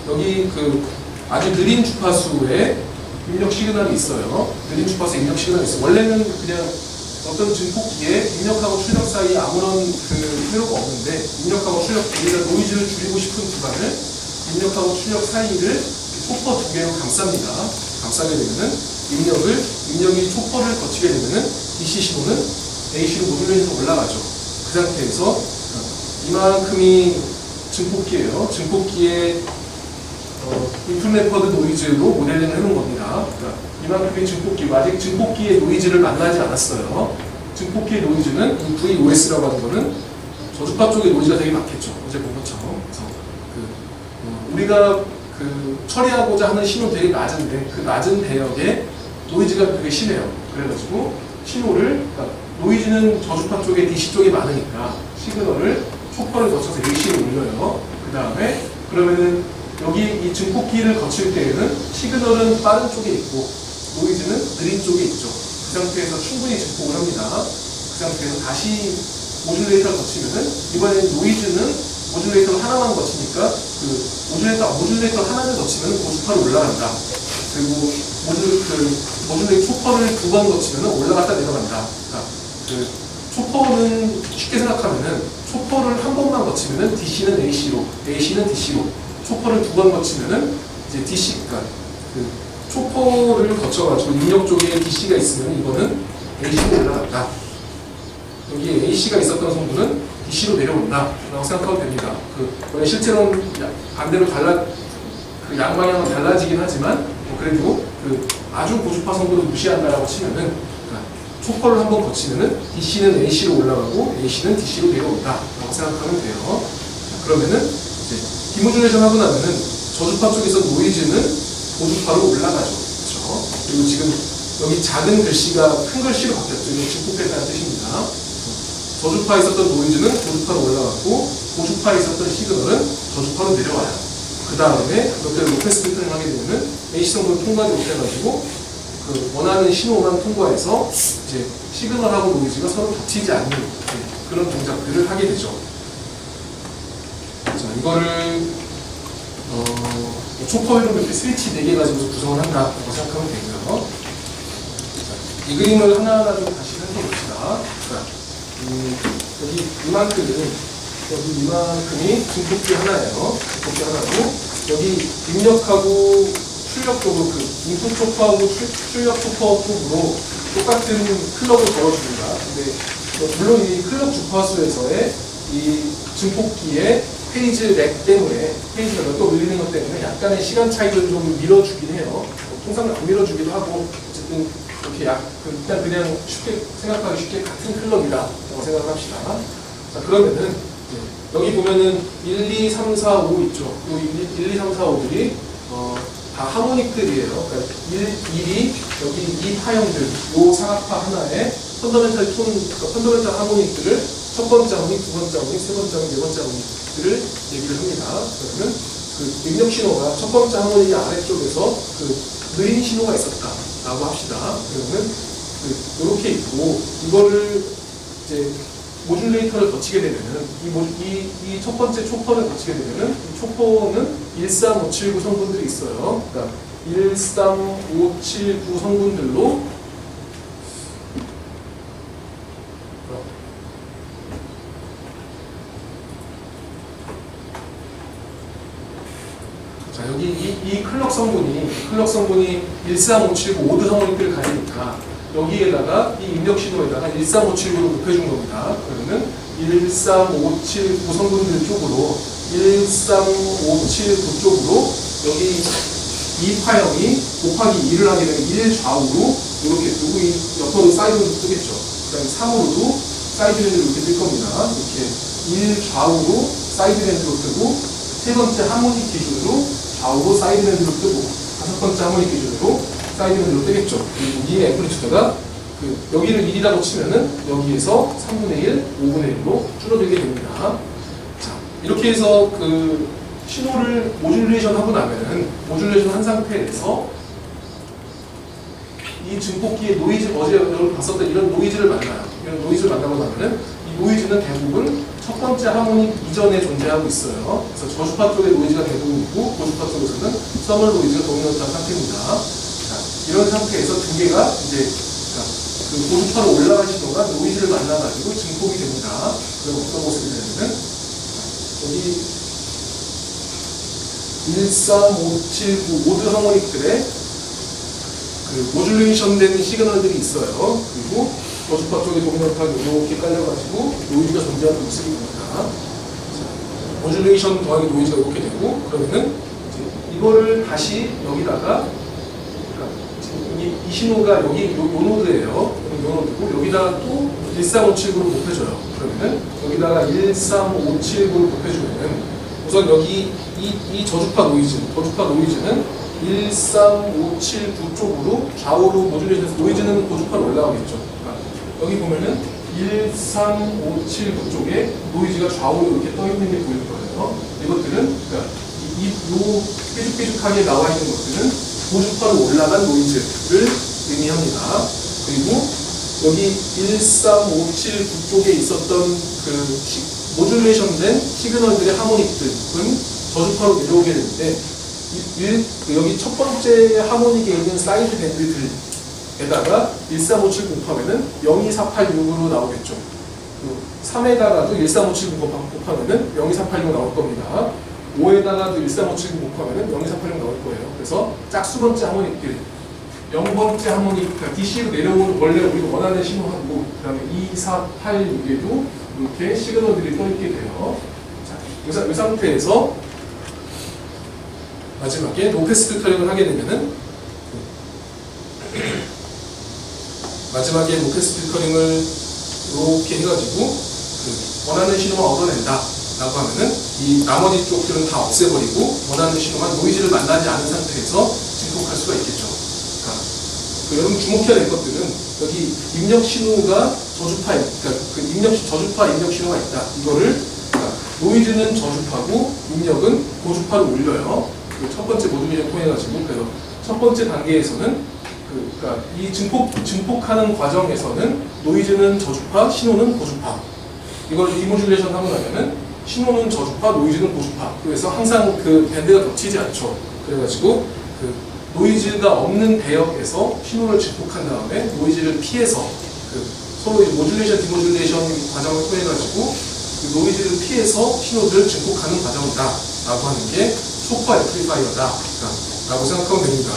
여기 그 아주 느린 주파수의 입력 시그널이 있어요. 느린 주파수 입력 시그널이 있어요. 원래는 그냥 어떤 증폭기에 입력하고 출력 사이에 아무런 그 필요가 없는데 입력하고 출력 우리가 노이즈를 줄이고 싶은 구간을 입력하고 출력 사이를 초퍼 2개로 감쌉니다. 감싸게 되면은 입력이 초퍼를 거치게 되면은 DC 신호는 AC로 모듈레이션에서 올라가죠. 그 상태에서 이만큼이 증폭기예요. 증폭기의 인풋 레퍼드 노이즈로 모델링을 해놓은 겁니다. 그러니까 이만큼의 증폭기, 아직 증폭기의 노이즈를 만나지 않았어요. 증폭기의 노이즈는 이 VOS라고 하는 거는 저주파 쪽에 노이즈가 되게 많겠죠. 어제 본 것처럼. 그래서 우리가 처리하고자 하는 신호 되게 낮은데 그 낮은 대역에 노이즈가 되게 심해요. 그래가지고 신호를, 그러니까 노이즈는 저주파 쪽에 DC 쪽이 많으니까 시그널을 초퍼를 거쳐서 AC로 올려요. 그 다음에 그러면은 여기 이 증폭기를 거칠 때에는 시그널은 빠른 쪽에 있고 노이즈는 느린 쪽에 있죠. 그 상태에서 충분히 증폭을 합니다. 그 상태에서 다시 모듈레이터를 거치면은 이번에는 노이즈는 모듈레이터를 하나만 거치니까 모듈레이터 하나를 거치면 고주파로 올라간다. 그리고 모듈레이터 초퍼를 두 번 거치면 올라갔다 내려간다. 그러니까 초퍼는 쉽게 생각하면은 초퍼를 한 번만 거치면은 DC는 AC로, AC는 DC로, 초퍼를 두 번 거치면은 이제 DC, 그러니까 초퍼를 거쳐가지고 입력 쪽에 DC가 있으면 이거는 AC로 올라간다. 여기에 AC가 있었던 성분은 DC로 내려온다 라고 생각하면 됩니다. 원래 실제로는 반대로 양방향은 달라지긴 하지만 그래도 아주 고주파 성분을 무시한다라고 치면은 초퍼를 한번 거치면은 DC는 AC로 올라가고 AC는 DC로 내려온다 라고 생각하면 돼요. 그러면은 이제 디모듈레이션 하고 나면은 저주파 쪽에서 노이즈는 고주파로 올라가죠. 그렇죠? 그리고 지금 여기 작은 글씨가 큰 글씨로 바뀌었죠. 이거 증폭했다는 뜻입니다. 저주파에 있었던 노이즈는 고주파로 올라갔고 고주파에 있었던 시그널은 저주파로 내려와요. 그 다음에 이렇게 로페스 필터링 하게 되면은 AC 성분을 통과하지 못해가지고 원하는 신호만 통과해서 이제 시그널하고 노이즈가 서로 겹치지 않는 그런 동작들을 하게 되죠. 자, 이거를 초퍼회로 이렇게 스위치 4개 가지고 구성을 한다고 생각하면 되고요. 자, 이 그림을 하나하나 좀 다시 살펴봅시다. 여기 이만큼이 증폭기 하나예요. 증폭기 하나고 여기 입력하고 출력 쪽으로 인풋 초퍼하고 출력 초퍼 쪽으로 똑같은 클럭을 걸어줍니다. 근데 물론 이 클럭 주파수에서의 이 증폭기의 페이지 렉 때문에 페이지가 몇 번 밀리는 것 때문에 약간의 시간 차이를 좀 밀어주긴 해요. 통상 안 밀어주기도 하고 어쨌든 이렇게 일단 그냥 생각하기 쉽게 같은 클럭이다라고 생각을 합시다. 자, 그러면은 여기 보면은 1, 2, 3, 4, 5 있죠. 이 1, 2, 3, 4, 5들이 다 하모닉들이에요. 그러니까 1이 여기 이 파형들, 요 사각파 하나에 펀더멘탈 펀더멘탈 하모닉들을 첫 번째 하모닉, 두 번째 하모닉, 세 번째 하모닉, 네 번째 하모닉들을 얘기를 합니다. 그러면 입력 신호가 첫 번째 하모닉 아래쪽에서 느린 신호가 있었다라고 합시다. 그러면 이렇게 있고 이거를 이제 모듈레이터를 거치게 되면은 이 첫 번째 초퍼를 거치게 되면은 이 초퍼는 13579 성분들이 있어요. 그러니까 13579 성분들로 자, 여기 이 클럭 성분이 13579 모드 성분들을 가지니까 여기에다가 이 입력 신호에다가 13579로 곱해준 겁니다. 그러면 13579 성분들 쪽으로 13579 쪽으로 여기 이 파형이 곱하기 2를 하게 되면 1 좌우로 이렇게 두고 이 옆으로 사이드로 뜨겠죠. 그 다음에 3으로도 사이드랜드로 이렇게 뜰 겁니다. 이렇게 1 좌우로 사이드랜드로 뜨고 세 번째 하모닉 기준으로 좌우로 사이드랜드로 뜨고 다섯 번째 하모닉 기준으로 사이드랜드로 뜨겠죠. 그리고 이 앰플리튜드가 여기를 1이라고 치면은 여기에서 3분의 1, 5분의 1로 줄어들게 됩니다. 자, 이렇게 해서 신호를 모듈레이션 하고 나면은 모듈레이션 한 상태에서 이 증폭기의 노이즈, 어제 여러분 봤었던 이런 노이즈를 만나요. 이런 노이즈를 만나고 나면은 이 노이즈는 대부분 첫 번째 하모닉 이전에 존재하고 있어요. 그래서 저주파 쪽의 노이즈가 대부분이고 고주파 쪽에서는 서멀 노이즈가 도미넌트한 상태입니다. 자, 이런 상태에서 두 개가 이제 고주파로 올라간 신호가 노이즈를 만나가지고 증폭이 됩니다. 그럼 어떤 모습이 되냐면 여기 13579 모드 하모닉들의 모듈레이션 된 시그널들이 있어요. 그리고 저주파 쪽에 도미넌트하게 이렇게 깔려가지고 노이즈가 존재하는 모습입니다. 모듈레이션 더하기 노이즈가 이렇게 되고 그러면은 이거를 다시 여기다가 이 신호가 여기 요 노드예요. 이거로 두고 여기다가 또 1357그룹 곱해줘요. 그러면은 여기다가 1357그룹 곱해주면은 우선 여기 이 저주파 노이즈는 13579 쪽으로 좌우로 모듈레이션해서 노이즈는 고주파로 올라가겠죠. 여기 보면은 13579 쪽에 노이즈가 좌우로 이렇게 떠 있는 게 보일 거예요. 이것들은 그러니까 요 삐죽삐죽하게 나와 있는 것들은 고주파로 올라간 노이즈를 의미합니다. 그리고 여기 13579 쪽에 있었던 그 모듈레이션된 시그널들의 하모닉들은 저주파로 내려오게 되는데 여기 첫 번째 하모닉에 있는 사이드 밴드들에다가 13579 곱하면은 02486으로 나오겠죠. 3에다가도 13579 곱하면은 02486 나올 겁니다. 5에다가도 13579 곱하면은 02486 나올 거예요. 그래서 짝수 번째 하모닉들 0번째 하모닉, 그러니까 DC로 내려오는 원래 우리가 원하는 신호하고 그 다음에 2, 4, 8, 6에도 이렇게 시그널들이 떠있게 돼요. 자, 이 상태에서 마지막에 노패스 필터링을 하게 되면은 마지막에 노패스 필터링을 이렇게 해가지고 원하는 신호만 얻어낸다 라고 하면은 이 나머지 쪽들은 다 없애버리고 원하는 신호만 노이즈를 만나지 않은 상태에서 증폭할 수가 있겠죠. 여러분 주목해야 될 것들은 여기 입력 신호가 저주파, 그러니까 그 저주파 입력 신호가 있다. 이거를 그러니까 노이즈는 저주파고 입력은 고주파로 올려요. 그 첫 번째 모듈레이션 통해 가지고 그래서 첫 번째 단계에서는 그러니까 이 증폭하는 과정에서는 노이즈는 저주파, 신호는 고주파. 이걸 디모듈레이션 하고 나면은 신호는 저주파, 노이즈는 고주파. 그래서 항상 그 밴드가 겹치지 않죠. 그래가지고 노이즈가 없는 배역에서 신호를 증폭한 다음에 노이즈를 피해서 서로 모듈레이션, 디모듈레이션 과정을 통해가지고 노이즈를 피해서 신호들을 증폭하는 과정이다 라고 하는 게 초파 앰플리파이어다 라고 생각하면 됩니다.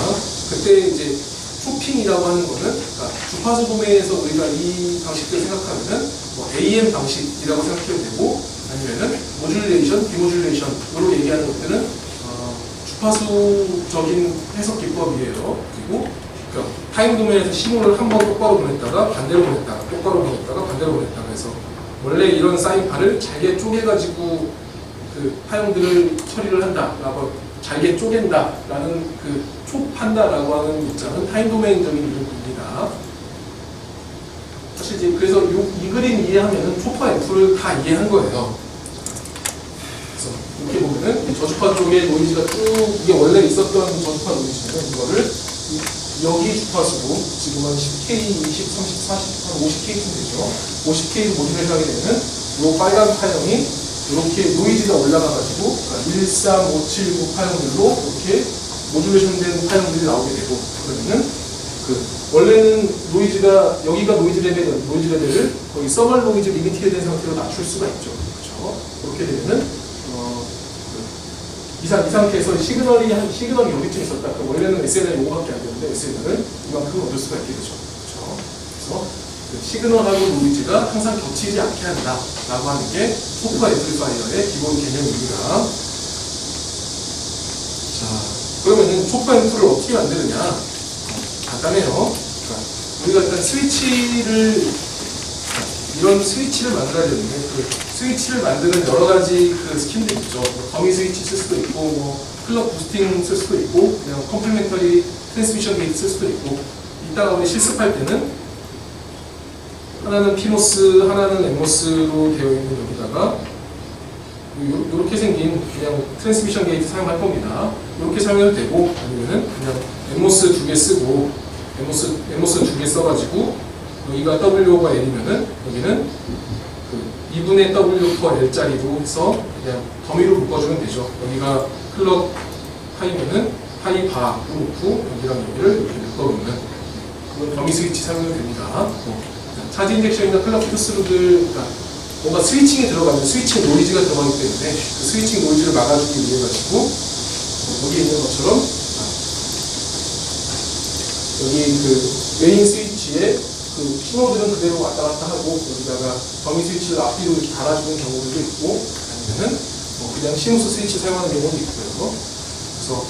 그때 이제 초핑이라고 하는 거는 그러니까 주파수 도메인에서 우리가 이 방식들을 생각하면은 뭐 AM 방식이라고 생각해도 되고 아니면은 모듈레이션, 디모듈레이션으로 얘기하는 것들은 주파수적인 해석 기법이에요. 그리고 그러니까 타임 도메인에서 신호를 한 번 똑바로 보냈다가 반대로 보냈다가 똑바로 보냈다가 반대로 보냈다가 해서 원래 이런 사인파를 잘게 쪼개가지고 그 파형들을 처리를 한다라고 잘게 쪼갠다라는 그 촉한다라고 하는 입장은 타임 도메인적인 이론입니다. 사실 이제 그래서 이 그림 이해하면은 초파 F를 다 이해한 거예요. 이렇게 보면은 저주파 쪽에 노이즈가 쭉 이게 원래 있었던 저주파 노이즈는 이거를 여기 주파수로 지금 한 10K, 20, 30, 40, 한 50K쯤 되죠. 50K 모듈을 하게 되면 이 빨간 파형이 이렇게 노이즈가 올라가가지고 13579 파형들로 이렇게 모듈레이션된 파형들이 나오게 되고 그러면은 원래는 노이즈가 여기가 노이즈 레벨을 거의 서멀 노이즈 리미티드 된 상태로 낮출 수가 있죠. 그렇죠? 그렇게 되면은 이 상태에서 시그널이 여기쯤 있었다. 원래는 SNL이 이거밖에 안 되는데 SNL은 이만큼 얻을 수가 있게 되죠. 그렇죠? 그래서 시그널하고 노이즈가 항상 겹치지 않게 한다라고 하는 게 초파 앰플리파이어의 기본 개념입니다. 자, 그러면은 초파 앰플을 어떻게 만드느냐? 간단해요. 우리가 일단 이런 스위치를 만들어야되는데 스위치를 만드는 여러 가지 스킨들이 있죠. 더미 스위치 쓸 수도 있고, 뭐 클럭 부스팅 쓸 수도 있고, 그냥 컴플리멘터리 트랜스미션 게이트 쓸 수도 있고. 이따가 우리 실습할 때는 하나는 피모스, 하나는 엠모스로 되어 있는 여기다가 이렇게 생긴 그냥 트랜스미션 게이트 사용할 겁니다. 이렇게 사용해도 되고 아니면은 그냥 엠모스 2개 쓰고 엠모스 2개 써가지고 여기가 W가 L이면은 여기는 2분의 W per L짜리로 해서 그냥 더미로 묶어주면 되죠. 여기가 클럭 파이면은 파이 바로 놓고 여기랑 여기를 이렇게 묶어놓는 그런 더미 스위치 사용해도 됩니다. 차지 인젝션이나 클럭 푸스루들 그러니까 뭔가 스위칭이 들어가면 스위칭 노이즈가 들어가기 때문에 그 스위칭 노이즈를 막아주기 위해 가지고 여기 있는 것처럼 여기 메인 스위치에 신호들은 그대로 왔다 갔다 하고 여기다가 더미 스위치를 앞뒤로 이렇게 달아주는 경우들도 있고 아니면은 그냥 시누스 스위치 사용하는 경우도 있고요. 그래서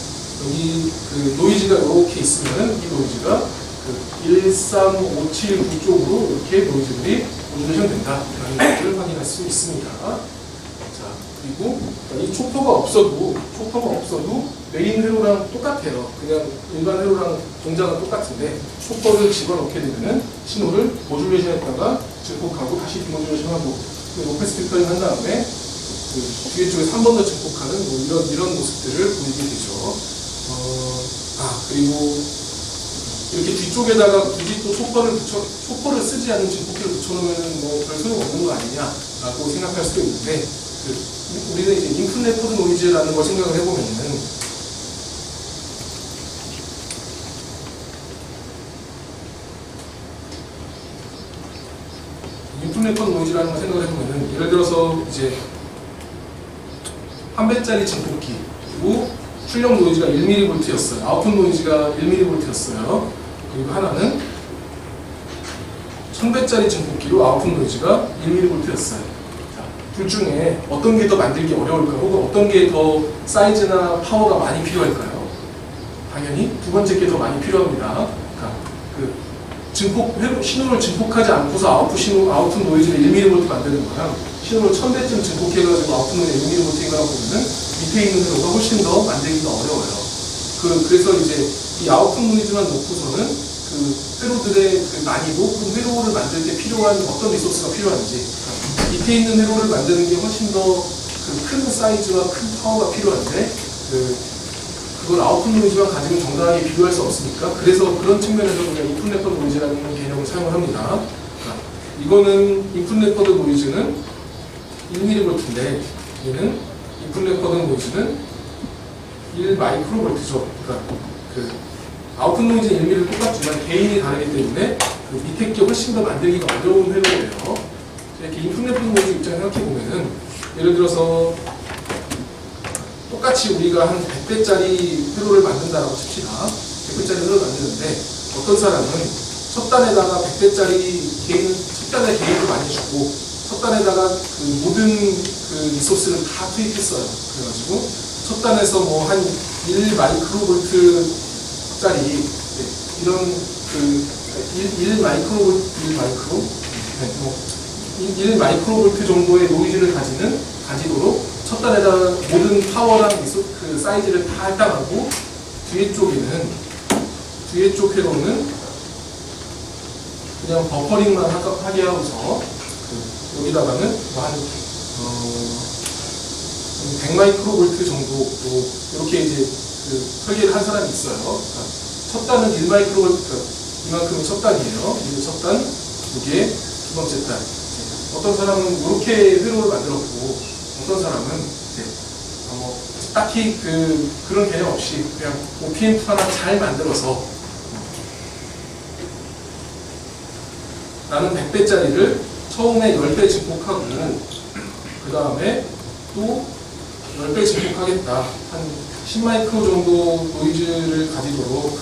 여기 노이즈가 이렇게 있으면은 이 노이즈가 그 13579 쪽으로 이렇게 노이즈들이 모듈레이션 된다라는 것을 확인할 수 있습니다. 자, 그리고 이 초퍼가 없어도 메인 회로랑 똑같아요. 그냥 일반 회로랑 동작은 똑같은데 초퍼를 집어넣게 되면은 신호를 모듈레이션했다가 증폭하고 다시 디모듈레이션하고 오pen 스피커링 한 다음에 그 뒤에 쪽에 3번 더 증폭하는 뭐 이런 모습들을 보이게 되죠. 그리고 이렇게 뒤쪽에다가 굳이 또 초퍼를 쓰지 않은 증폭기를 붙여놓으면 뭐 별 소용 없는 거 아니냐라고 생각할 수도 있는데, 우리는 이제 인풋 레코드 노이즈라는 걸 생각을 해보면은 인풋 레코드 노이즈라는 걸 생각을 해보면은 예를 들어서 이제 한 배짜리 증폭기 그리고 출력 노이즈가 1mV였어요. 아웃풋 노이즈가 1mV였어요. 그리고 하나는 1000배짜리 증폭기로 아웃풋 노이즈가 1mV였어요. 둘 중에 어떤 게 더 만들기 어려울까요? 혹은 어떤 게 더 사이즈나 파워가 많이 필요할까요? 당연히 두 번째 게 더 많이 필요합니다. 그러니까 그 신호를 증폭하지 않고서 아웃풋 노이즈를 1mV 만드는 거랑 신호를 1000배쯤 증폭해가지고 아웃풋 노이즈 1mV인가라고 보면은 밑에 있는 회로가 훨씬 더 만들기가 어려워요. 그래서 이제 이 아웃풋 노이즈만 놓고서는 그 회로들의 그 난이도, 혹은 회로를 만들 때 필요한 어떤 리소스가 필요한지, 밑에 있는 회로를 만드는 게 훨씬 더 큰 사이즈와 큰 파워가 필요한데 그걸 아웃풋 노이즈만 가지고 정당하게 비교할 수 없으니까, 그래서 그런 측면에서 우리가 인풋 레코드 노이즈라는 개념을 사용을 합니다. 이거는 인풋 레코드 노이즈는 1mV인데 얘는 인풋 레코드 노이즈는 1마이크로볼트죠. 그러니까 그 아웃풋 노이즈는 1mV 똑같지만 개인이 다르기 때문에 그 밑에 게 훨씬 더 만들기가 어려운 회로예요. 이렇게 인풋 레코드 노이즈 입장에 생각해 보면은 예를 들어서 똑같이 우리가 한 100배짜리 회로를 만든다라고 칩시다. 100배짜리 회로를 만드는데 어떤 사람은 첫 단에다가 100배짜리 첫 단에 개인을 많이 주고 첫 단에다가 그 모든 그 리소스를 다 투입했어요. 그래가지고 첫 단에서 뭐 한 1마이크로볼트짜리 이런 그 1마이크로볼트 정도의 노이즈를 가지도록 첫 단에다가 모든 파워랑 그 사이즈를 다 할당하고 뒤에 쪽 회로는 그냥 버퍼링만 하게 하고서 여기다가는 한 100마이크로볼트 정도 이렇게 이제 설계를 한 사람이 있어요. 그러니까 첫 단은 1마이크로볼트, 이만큼이 첫 단이에요. 이게 첫 단, 이게 두 번째 단. 어떤 사람은 이렇게 회로를 만들었고, 어떤 사람은 이제 딱히 그런 개념 없이 그냥 OPM2 하나 잘 만들어서 나는 100배짜리를 처음에 10배 증폭하고 그 다음에 또 10배 증폭하겠다. 한 10마이크로 정도 노이즈를 가지도록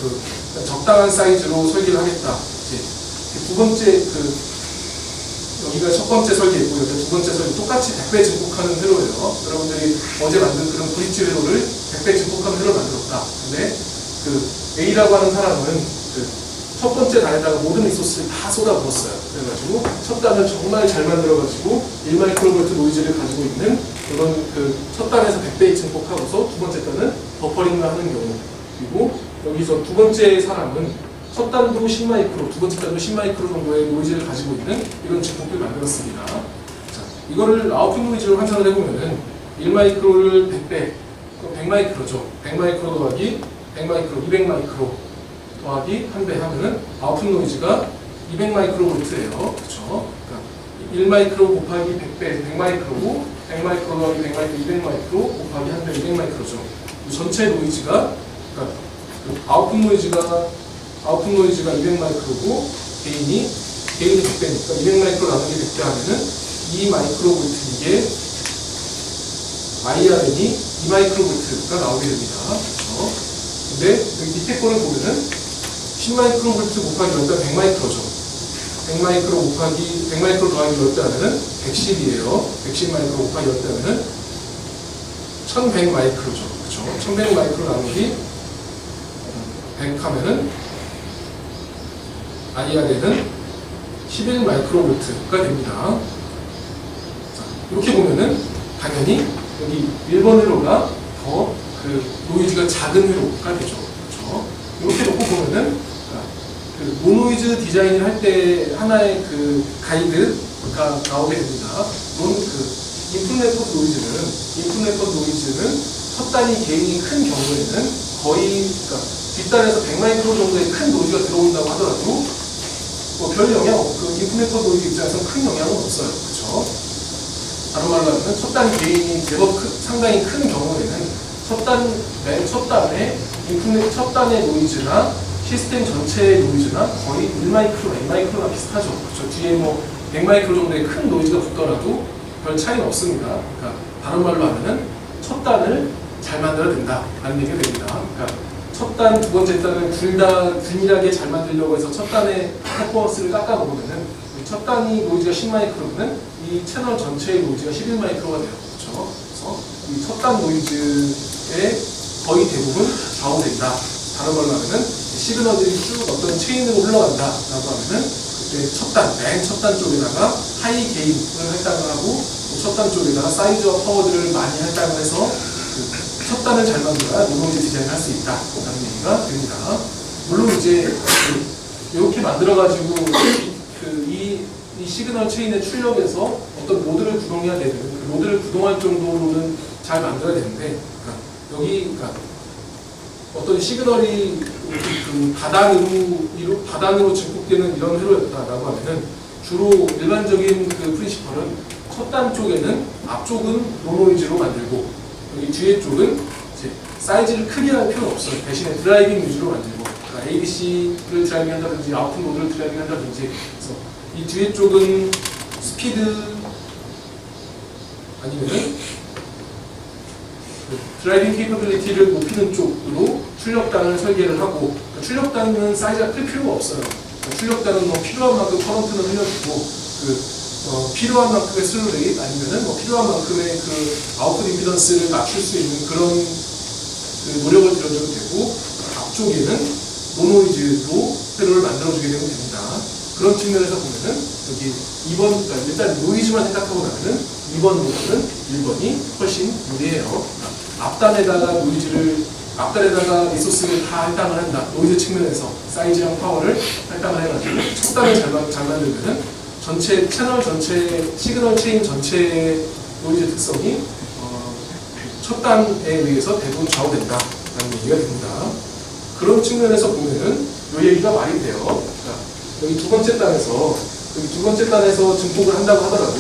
적당한 사이즈로 설계를 하겠다. 이제 두 번째 여기가 첫 번째 설계이고 여기가 두 번째 설계, 똑같이 100배 증폭하는 회로예요. 여러분들이 어제 만든 그런 브릿지 회로를 100배 증폭하는 회로를 만들었다. 근데 A라고 하는 사람은 첫 번째 단에다가 모든 리소스를 다 쏟아부었어요. 그래가지고 첫 단을 정말 잘 만들어가지고 1마이크로볼트 노이즈를 가지고 있는 그런 첫 단에서 100배 증폭하고서 두 번째 단은 버퍼링만 하는 경우, 그리고 여기서 두 번째 사람은 첫 단도 10마이크로, 두 번째 단도 10마이크로 정도의 노이즈를 가지고 있는 이런 증폭기를 만들었습니다. 자, 이거를 아웃풋 노이즈로 환산을 해보면은 1마이크로를 100배, 100마이크로죠. 100마이크로 더하기 100마이크로, 200마이크로 더하기 한 배 하면은 아웃풋 노이즈가 200마이크로볼트예요. 그렇죠? 그러니까 1마이크로 곱하기 100배, 100마이크로고 100마이크로 더하기 100마이크로, 200마이크로 곱하기 한 배, 200마이크로죠. 전체 노이즈가, 그러니까 아웃풋 노이즈가 200마이크로고 개인이 100배니까 200마이크로 나누기 100배 하면은 2마이크로볼트, 이게 IRN이 2마이크로볼트가 나오게 됩니다. 그렇죠? 근데 여기 밑에 거를 보면은 10마이크로볼트 곱하기 10배 100마이크로죠. 100마이크로 더하기 10배 하면은 110이에요. 110마이크로 곱하기 10배 하면은 1100마이크로죠. 그렇죠? 1100마이크로 나누기 100 하면은 IRL은 11 마이크로볼트가 됩니다. 자, 이렇게 보면은 당연히 여기 1번 회로가 더 그 노이즈가 작은 회로가 되죠. 그렇죠? 이렇게 놓고 보면은 그 노노이즈 디자인을 할 때 하나의 그 가이드가 나오게 됩니다. 인풋 레코드 노이즈는 첫 단위 게인이 큰 경우에는 거의 뒷단에서 100마이크로 정도의 큰 노이즈가 들어온다고 하더라도 별 영향 없고 인풋 레코드 노이즈 입장에서는 큰 영향은 없어요. 그렇죠? 다른 말로 하면 첫 단위 게인이 제법 상당히 큰 경우에는 맨 첫 단의 노이즈나 시스템 전체의 노이즈나 거의 1마이크로, 2마이크로나 비슷하죠. 그렇죠? 뒤에 뭐 100마이크로 정도의 큰 노이즈가 붙더라도 별 차이는 없습니다. 그러니까 다른 말로 하면은 첫 단을 잘 만들어야 된다라는 얘기가 됩니다. 그러니까 첫 단, 두 번째 단을 둘 다 균일하게 잘 만들려고 해서 첫 단의 퍼포먼스를 깎아먹으면은 첫 단이 노이즈가 10마이크로면 이 채널 전체의 노이즈가 11마이크로가 돼요. 그렇죠? 그래서 이 첫 단 노이즈의 거의 대부분 좌우된다. 다른 말로 하면은 시그널들이 쭉 어떤 체인으로 흘러간다라고 하면은 그때 맨 첫 단 쪽에다가 하이 게인을 할당을 하고 첫 단 쪽에다가 사이즈와 파워들을 많이 할당을 해서 그 첫 단을 잘 만들어야 노노이즈 디자인을 할 수 있다라는 얘기가 됩니다. 물론 이제 이렇게 만들어가지고 이 시그널 체인의 출력에서 어떤 모드를 구동해야 되는 그 모드를 구동할 정도로는 잘 만들어야 되는데 그러니까 어떤 시그널이 그 다단으로 증폭되는 이런 회로였다라고 하면은 주로 일반적인 그 프린시펄은 첫 단 쪽에는 앞쪽은 노노이즈로 만들고 여기 뒤에 쪽은 이제 사이즈를 크게 할 필요는 없어요. 대신에 드라이빙 위주로 만들고 그러니까 ADC를 드라이빙 한다든지 아웃풋 모드를 드라이빙 한다든지 그래서 이 뒤에 쪽은 스피드 아니면은 드라이빙 케이퍼빌리티를 높이는 쪽으로 출력단을 설계를 하고 그러니까 출력단은 사이즈가 클 필요가 없어요. 그러니까 출력단은 뭐 필요한 만큼 커런트는 흘려주고 필요한 만큼의 슬루 레이트 아니면은 뭐 필요한 만큼의 그 아웃풋 임피던스를 맞출 수 있는 그런 그 노력을 들여줘도 되고 앞쪽에는 노노이즈로 회로를 만들어주게 되면 됩니다. 그런 측면에서 보면은 여기 2번 그러니까 일단 노이즈만 생각하고 나면은 2번 모델은 1번이 훨씬 유리해요. 앞단에다가 리소스를 다 할당을 한다. 노이즈 측면에서 사이즈랑 파워를 할당을 해가지고 첫 단을 잘 만들면은 채널 전체, 시그널 체인 전체의 노이즈 특성이 첫 단에 의해서 대부분 좌우된다라는 얘기가 됩니다. 그런 측면에서 보면은 이 얘기가 말이 돼요. 그러니까 여기 두 번째 단에서 증폭을 한다고 하더라도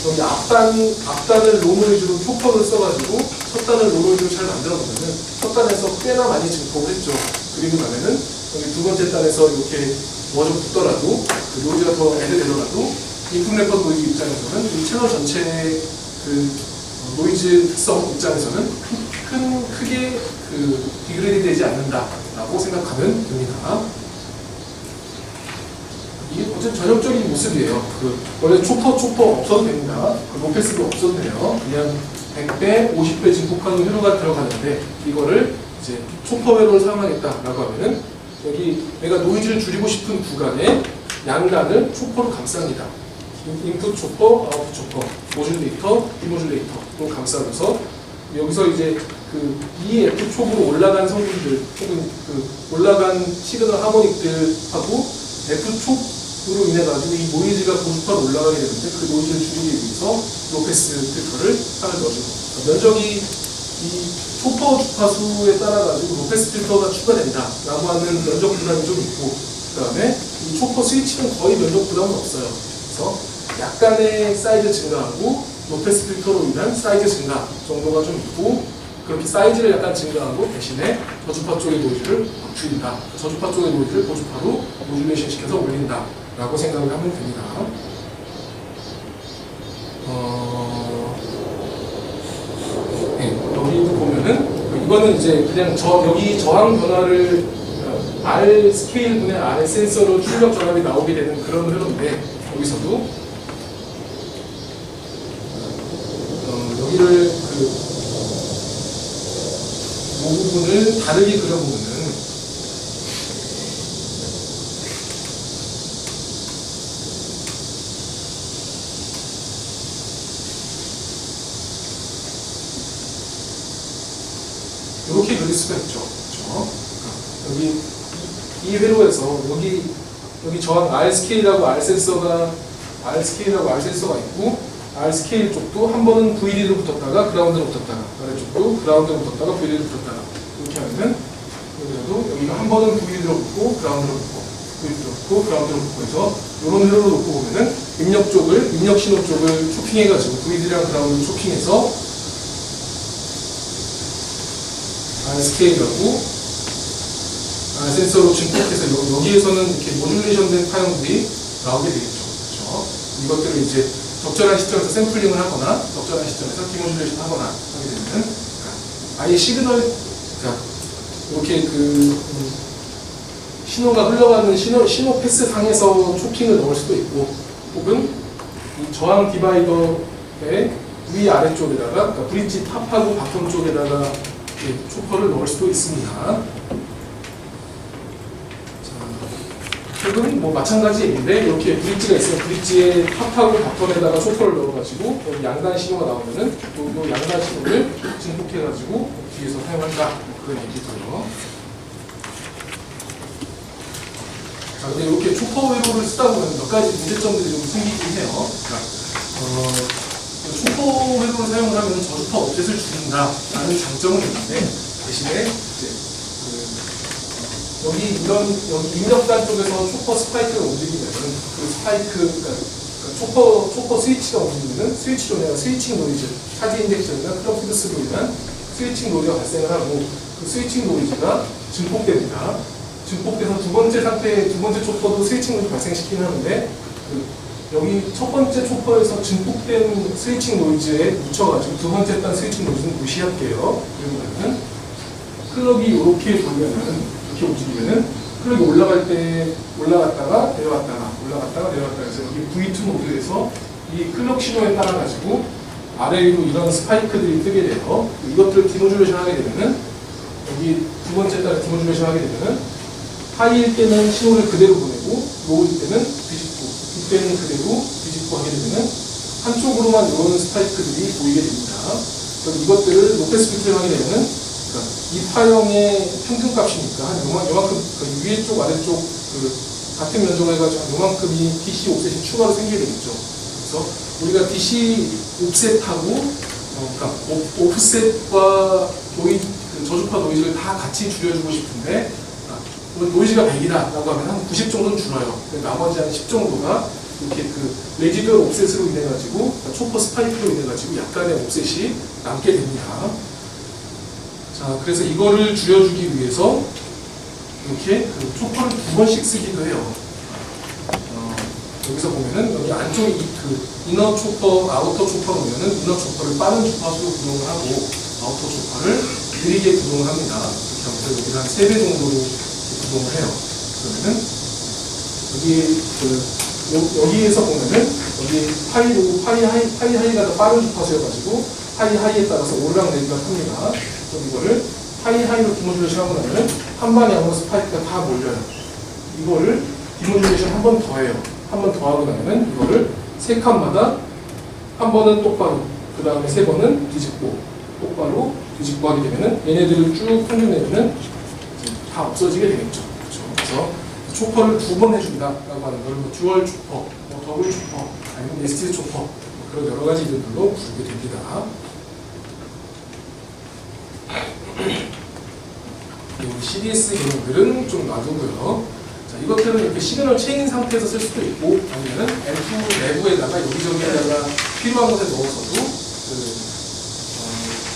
여기 앞단을 로노이즈로 초퍼를 써가지고 첫 단을 로노이즈로 잘 만들어보면은 첫 단에서 꽤나 많이 증폭을 했죠. 그리고 나면은 여기 두 번째 단에서 이렇게 뭐 좀 붙더라도 그 노이즈가 더 애들되더라도 인풋 레코드 노이즈 입장에서는 이 채널 전체의 그 노이즈 특성 입장에서는 크게 그 디그레이드 되지 않는다라고 생각하면 됩니다. 이게 어쨌든 전형적인 모습이에요. 원래 초퍼 없어도 됩니다. 로페스도 없어도 돼요. 그냥 100배, 50배 증폭하는 회로가 들어가는데 이거를 이제 초퍼 회로를 사용하겠다라고 하면은 여기 내가 노이즈를 줄이고 싶은 구간에 양단을 초퍼로 감쌉니다. 인풋 초퍼, 아웃풋 초퍼, 모듈레이터, 디모듈레이터로 감싸줘서 여기서 이제 그 EF 촉으로 올라간 성분들 혹은 그 올라간 시그널 하모닉들하고 F 촉으로 인해 가지고 이 노이즈가 고주파로 올라가게 되는데 그 노이즈를 줄이기 위해서 로페스 필터를 하나 넣어주고 면적이 이 초퍼 주파수에 따라 가지고 로페스 필터가 추가된다라고 하는 면적 부담이 좀 있고 그 다음에 이 초퍼 스위치는 거의 면적 부담은 없어요. 그래서 약간의 사이즈 증가하고 로페스 필터로 인한 사이즈 증가 정도가 좀 있고 그렇게 사이즈를 약간 증가하고 대신에 저주파 쪽의 노이즈를 줄인다. 저주파 쪽의 노이즈를 고주파로 모듈레이션 시켜서 올린다 라고 생각을 하면 됩니다. 여기도 보면은 이거는 이제 그냥 여기 저항 변화를 R 스케일 분의 R 센서로 출력 전압이 나오게 되는 그런 흐름인데 여기서도 여기를 이 부분을 다르게 그려보면은 그릴 수가 있죠. 그렇죠? 여기 이 회로에서 여기 저항 R 스케일하고 R 센서가 있고 R 스케일 쪽도 한 번은 VD로 붙었다가 그라운드로 붙었다가 아래쪽도 그라운드로 붙었다가 VD로 붙었다가 이렇게 하면은 여기서도 여기가 한 번은 VD로 붙고 그라운드로 붙고 VD로 붙고 그라운드로 붙고 해서 이런 회로로 놓고 보면은 입력 신호 쪽을 초킹해가지고 VD랑 그라운드를 초킹해서 R 스케일하고 센서로 증폭해서 여기에서는 이렇게 모듈레이션된 파형들이 나오게 되겠죠. 그렇죠? 이것들을 이제 적절한 시점에서 샘플링을 하거나 적절한 시점에서 디모듈레이션 하거나 하게 되면 아예 시그널 이렇게 신호가 흘러가는 신호 패스 상에서 초킹을 넣을 수도 있고 혹은 이 저항 디바이더의 위 아래쪽에다가 그러니까 브릿지 탑하고 바텀 쪽에다가 초퍼를 넣을 수도 있습니다. 혹은 뭐 마찬가지 얘기인데 이렇게 브릿지가 있으면 브릿지의 탑하고 바텀에다가 초퍼를 넣어가지고 여기 양단 신호가 나오면은 이 양단 신호를 증폭해가지고 뒤에서 사용한다 그런 얘기고요. 자, 근데 이렇게 초퍼 회로를 쓰다 보면 몇 가지 문제점들이 좀 생기긴 해요. 그러니까 초퍼 회로를 사용을 하면 저주파 옵셋을 줄인다라는 장점은 있는데 대신에 이제 여기 입력단 쪽에서 초퍼 스파이크가 움직이면은 그 스파이크, 그러니까 초퍼 스위치가 움직이면은 스위치로 인한 스위칭 노이즈, 차지 인젝션이나 클럽 피드스로 인한 스위칭 노이즈가 발생을 하고 그 스위칭 노이즈가 증폭됩니다. 증폭돼서 두 번째 초퍼도 스위칭 노이즈 발생시키긴 하는데 여기 첫 번째 초퍼에서 증폭된 스위칭 노이즈에 묻혀가지고 두 번째 단 스위칭 노이즈는 무시할게요. 그러면은 클럽이 이렇게 돌면은 이렇게 움직이면은 클럭이 올라갈 때 올라갔다가 내려갔다가 해서 여기 V2 모드에서 이 클럭 신호에 따라 가지고 아래 위로 이런 스파이크들이 뜨게 돼요. 이것들을 디모듈레이션 하게 되면은 여기 두 번째 달에 디모듈레이션 하게 되면은 하이일 때는 신호를 그대로 보내고 로우일 때는 뒤집고 이때는 그대로 뒤집고 하게 되면은 한쪽으로만 이런 스파이크들이 보이게 됩니다. 그럼 이것들을 로패스 필터링 하게 되면은 이 파형의 평균값이니까 한 요만큼 위에 쪽 아래쪽 같은 면적을 해가지고 요만큼이 DC 옵셋이 추가로 생기게 되겠죠. 그래서 우리가 DC 옵셋하고 그러니까 오프셋과 저주파 노이즈를 다 같이 줄여주고 싶은데 노이즈가 100이다라고 하면 한 90 정도는 줄어요. 나머지 한 10 정도가 이렇게 레지듀얼 옵셋으로 인해가지고 그러니까 초퍼 스파이크로 인해가지고 약간의 옵셋이 남게 됩니다. 자, 그래서 이거를 줄여주기 위해서 이렇게 초퍼를 두 번씩 쓰기도 해요. 여기서 보면은 여기 안쪽에 이너 초퍼, 아우터 초퍼로 보면은 이너 초퍼를 빠른 주파수로 구동을 하고 아우터 초퍼를 느리게 구동을 합니다. 이렇게 하면서 여기를 한 3배 정도로 구동을 해요. 그러면은 여기에서 보면은 여기 파이 하이가 더 빠른 주파수여가지고 파이 하이에 따라서 올라내리가 큽니다. 그럼 이거를 파이 하이로 디모듈레이션 하고 나면 한 방에 아무 스파이크가 다 몰려요. 이거를 디모듈레이션 한 번 더 해요. 한 번 더 하고 나면 이거를 세 칸마다 한 번은 똑바로, 그 다음에 세 번은 뒤집고, 똑바로 뒤집고 하게 되면은 얘네들을 쭉 평균내면은 다 없어지게 되겠죠. 그렇죠? 그래서 초퍼를 두 번 해준다라고 하는 걸 듀얼 초퍼, 더블 초퍼, 아니면 네스티드 초퍼, 그런 여러 가지 이름들로 부르게 됩니다. CDS 기능들은 좀 놔두고요. 자, 이것들은 이렇게 시그널 체인 상태에서 쓸 수도 있고, 아니면은 앰프 내부에다가 여기저기에다가 필요한 곳에 넣어서도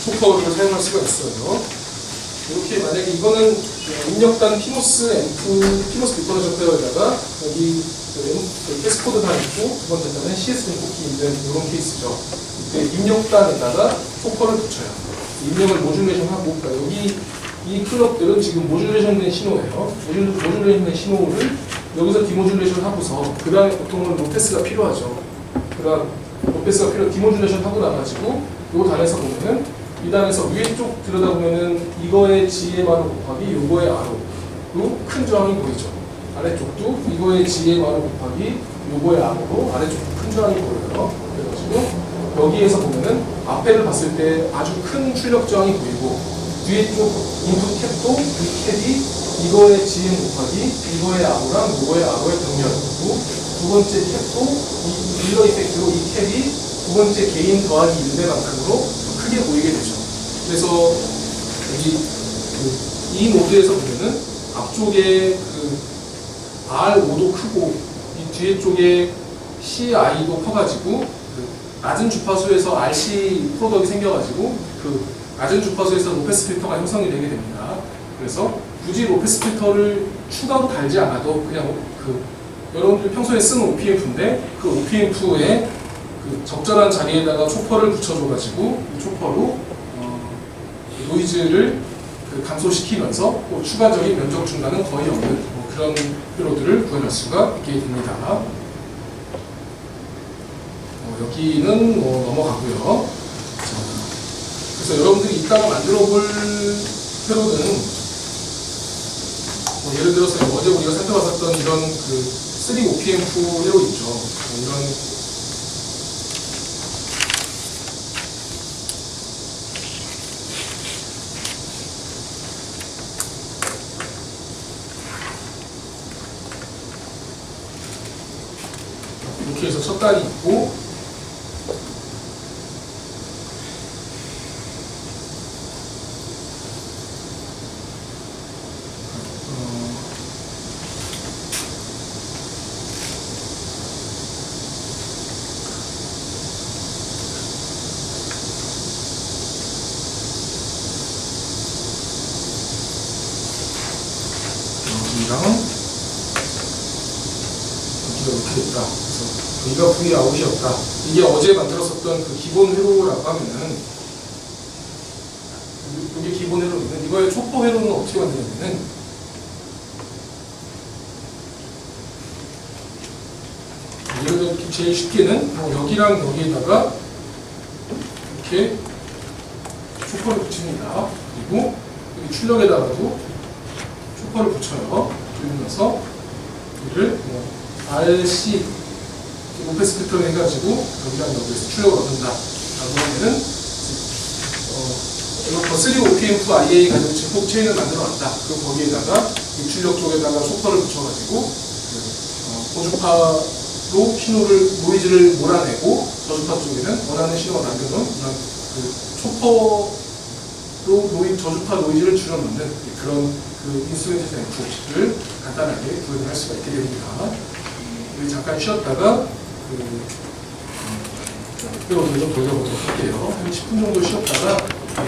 초퍼를 사용할 수가 있어요. 이렇게 만약에 이거는 입력단 피모스 리퍼러 접해에다가 여기 패스코드 다 있고 두 번째 단은 CS 인포키 있는 이런 케이스죠. 이때 입력단에다가 초퍼를 붙여요. 입력을 모듈레이션 하고, 그러니까 여기 이 클럽들은 지금 모듈레이션 된 신호예요. 모듈레이션 된 신호를 여기서 디모듈레이션 하고서 그 다음에 보통은 로패스가 필요하죠. 그다음 로패스가 디모듈레이션 하고 나가지고 이 단에서 보면은 이 단에서 위에 쪽 들여다보면은 이거의 G의 마루 곱하기 요거의 R로 큰 저항이 보이죠. 아래쪽도 이거의 G의 마루 곱하기 요거의 R로 아래쪽도 큰 저항이 보여요. 그래가지고 여기에서 보면은 앞에를 봤을 때 아주 큰 출력 저항이 보이고 뒤에 쪽 인풋 캡도 이 캡이 이거의 GM 곱하기 이거의 R랑 이거의 R의 병렬이고 두 번째 캡도 이 밀러 이펙트로 이 캡이 두 번째 개인 더하기 1배만큼으로 크게 보이게 되죠. 그래서 여기 이 노드에서 보면은 앞쪽에 그 R5도 크고 이 뒤에 쪽에 CI도 커가지고 그 낮은 주파수에서 RC 프로덕이 생겨가지고 그 낮은 주파수에서 로페스 필터가 형성이 되게 됩니다. 그래서 굳이 로페스 필터를 추가로 달지 않아도 그냥 그 여러분들이 평소에 쓰는 OPM프인데 그 OPM프에 그 적절한 자리에다가 초퍼를 붙여줘가지고 이 초퍼로 노이즈를 그 감소시키면서 또 추가적인 면적 중단은 거의 없는 그런 회로들을 구현할 수가 있게 됩니다. 여기는 넘어가고요. 자, 그래서 여러분들이 이따가 만들어 볼 회로는 예를 들어서 어제 우리가 살펴봤었던 이런 그 3OPM프 회로 있죠. 이런 이렇게 해서 첫 단이 있고 여기랑 여기가 이렇게 있다. 그래서 여기가 V 아웃이었다. 이게 어제 만들었었던 그 기본 회로라고 하면은 이게 기본 회로인데 이거의 초포 회로는 어떻게 만드냐면은 예를 들어 제일 쉽게는 여기랑 여기에다가 이렇게 초포를 붙입니다. 그리고 여기 출력에다가도 초퍼를 붙여요. 그러면서 이를 RC 로페스 필터를 해가지고 여기랑 여기에서 출력을 얻는다 라고 하면은 이거 3OPM프 IA 가지고 증폭 체인을 만들어 놨다. 그리고 거기에다가 이 출력 쪽에다가 초퍼를 붙여가지고 고주파로 신호를 노이즈를 몰아내고 저주파 쪽에는 원하는 신호가 남겨놓은 이런 그 초퍼로 저주파 노이즈를 줄여놓는 그런 그 인스트루멘테이션 앰프를 간단하게 구현할 수가 있게 됩니다. 우리 잠깐 쉬었다가 회로를 좀 돌려보도록 할게요. 한 10분 정도 쉬었다가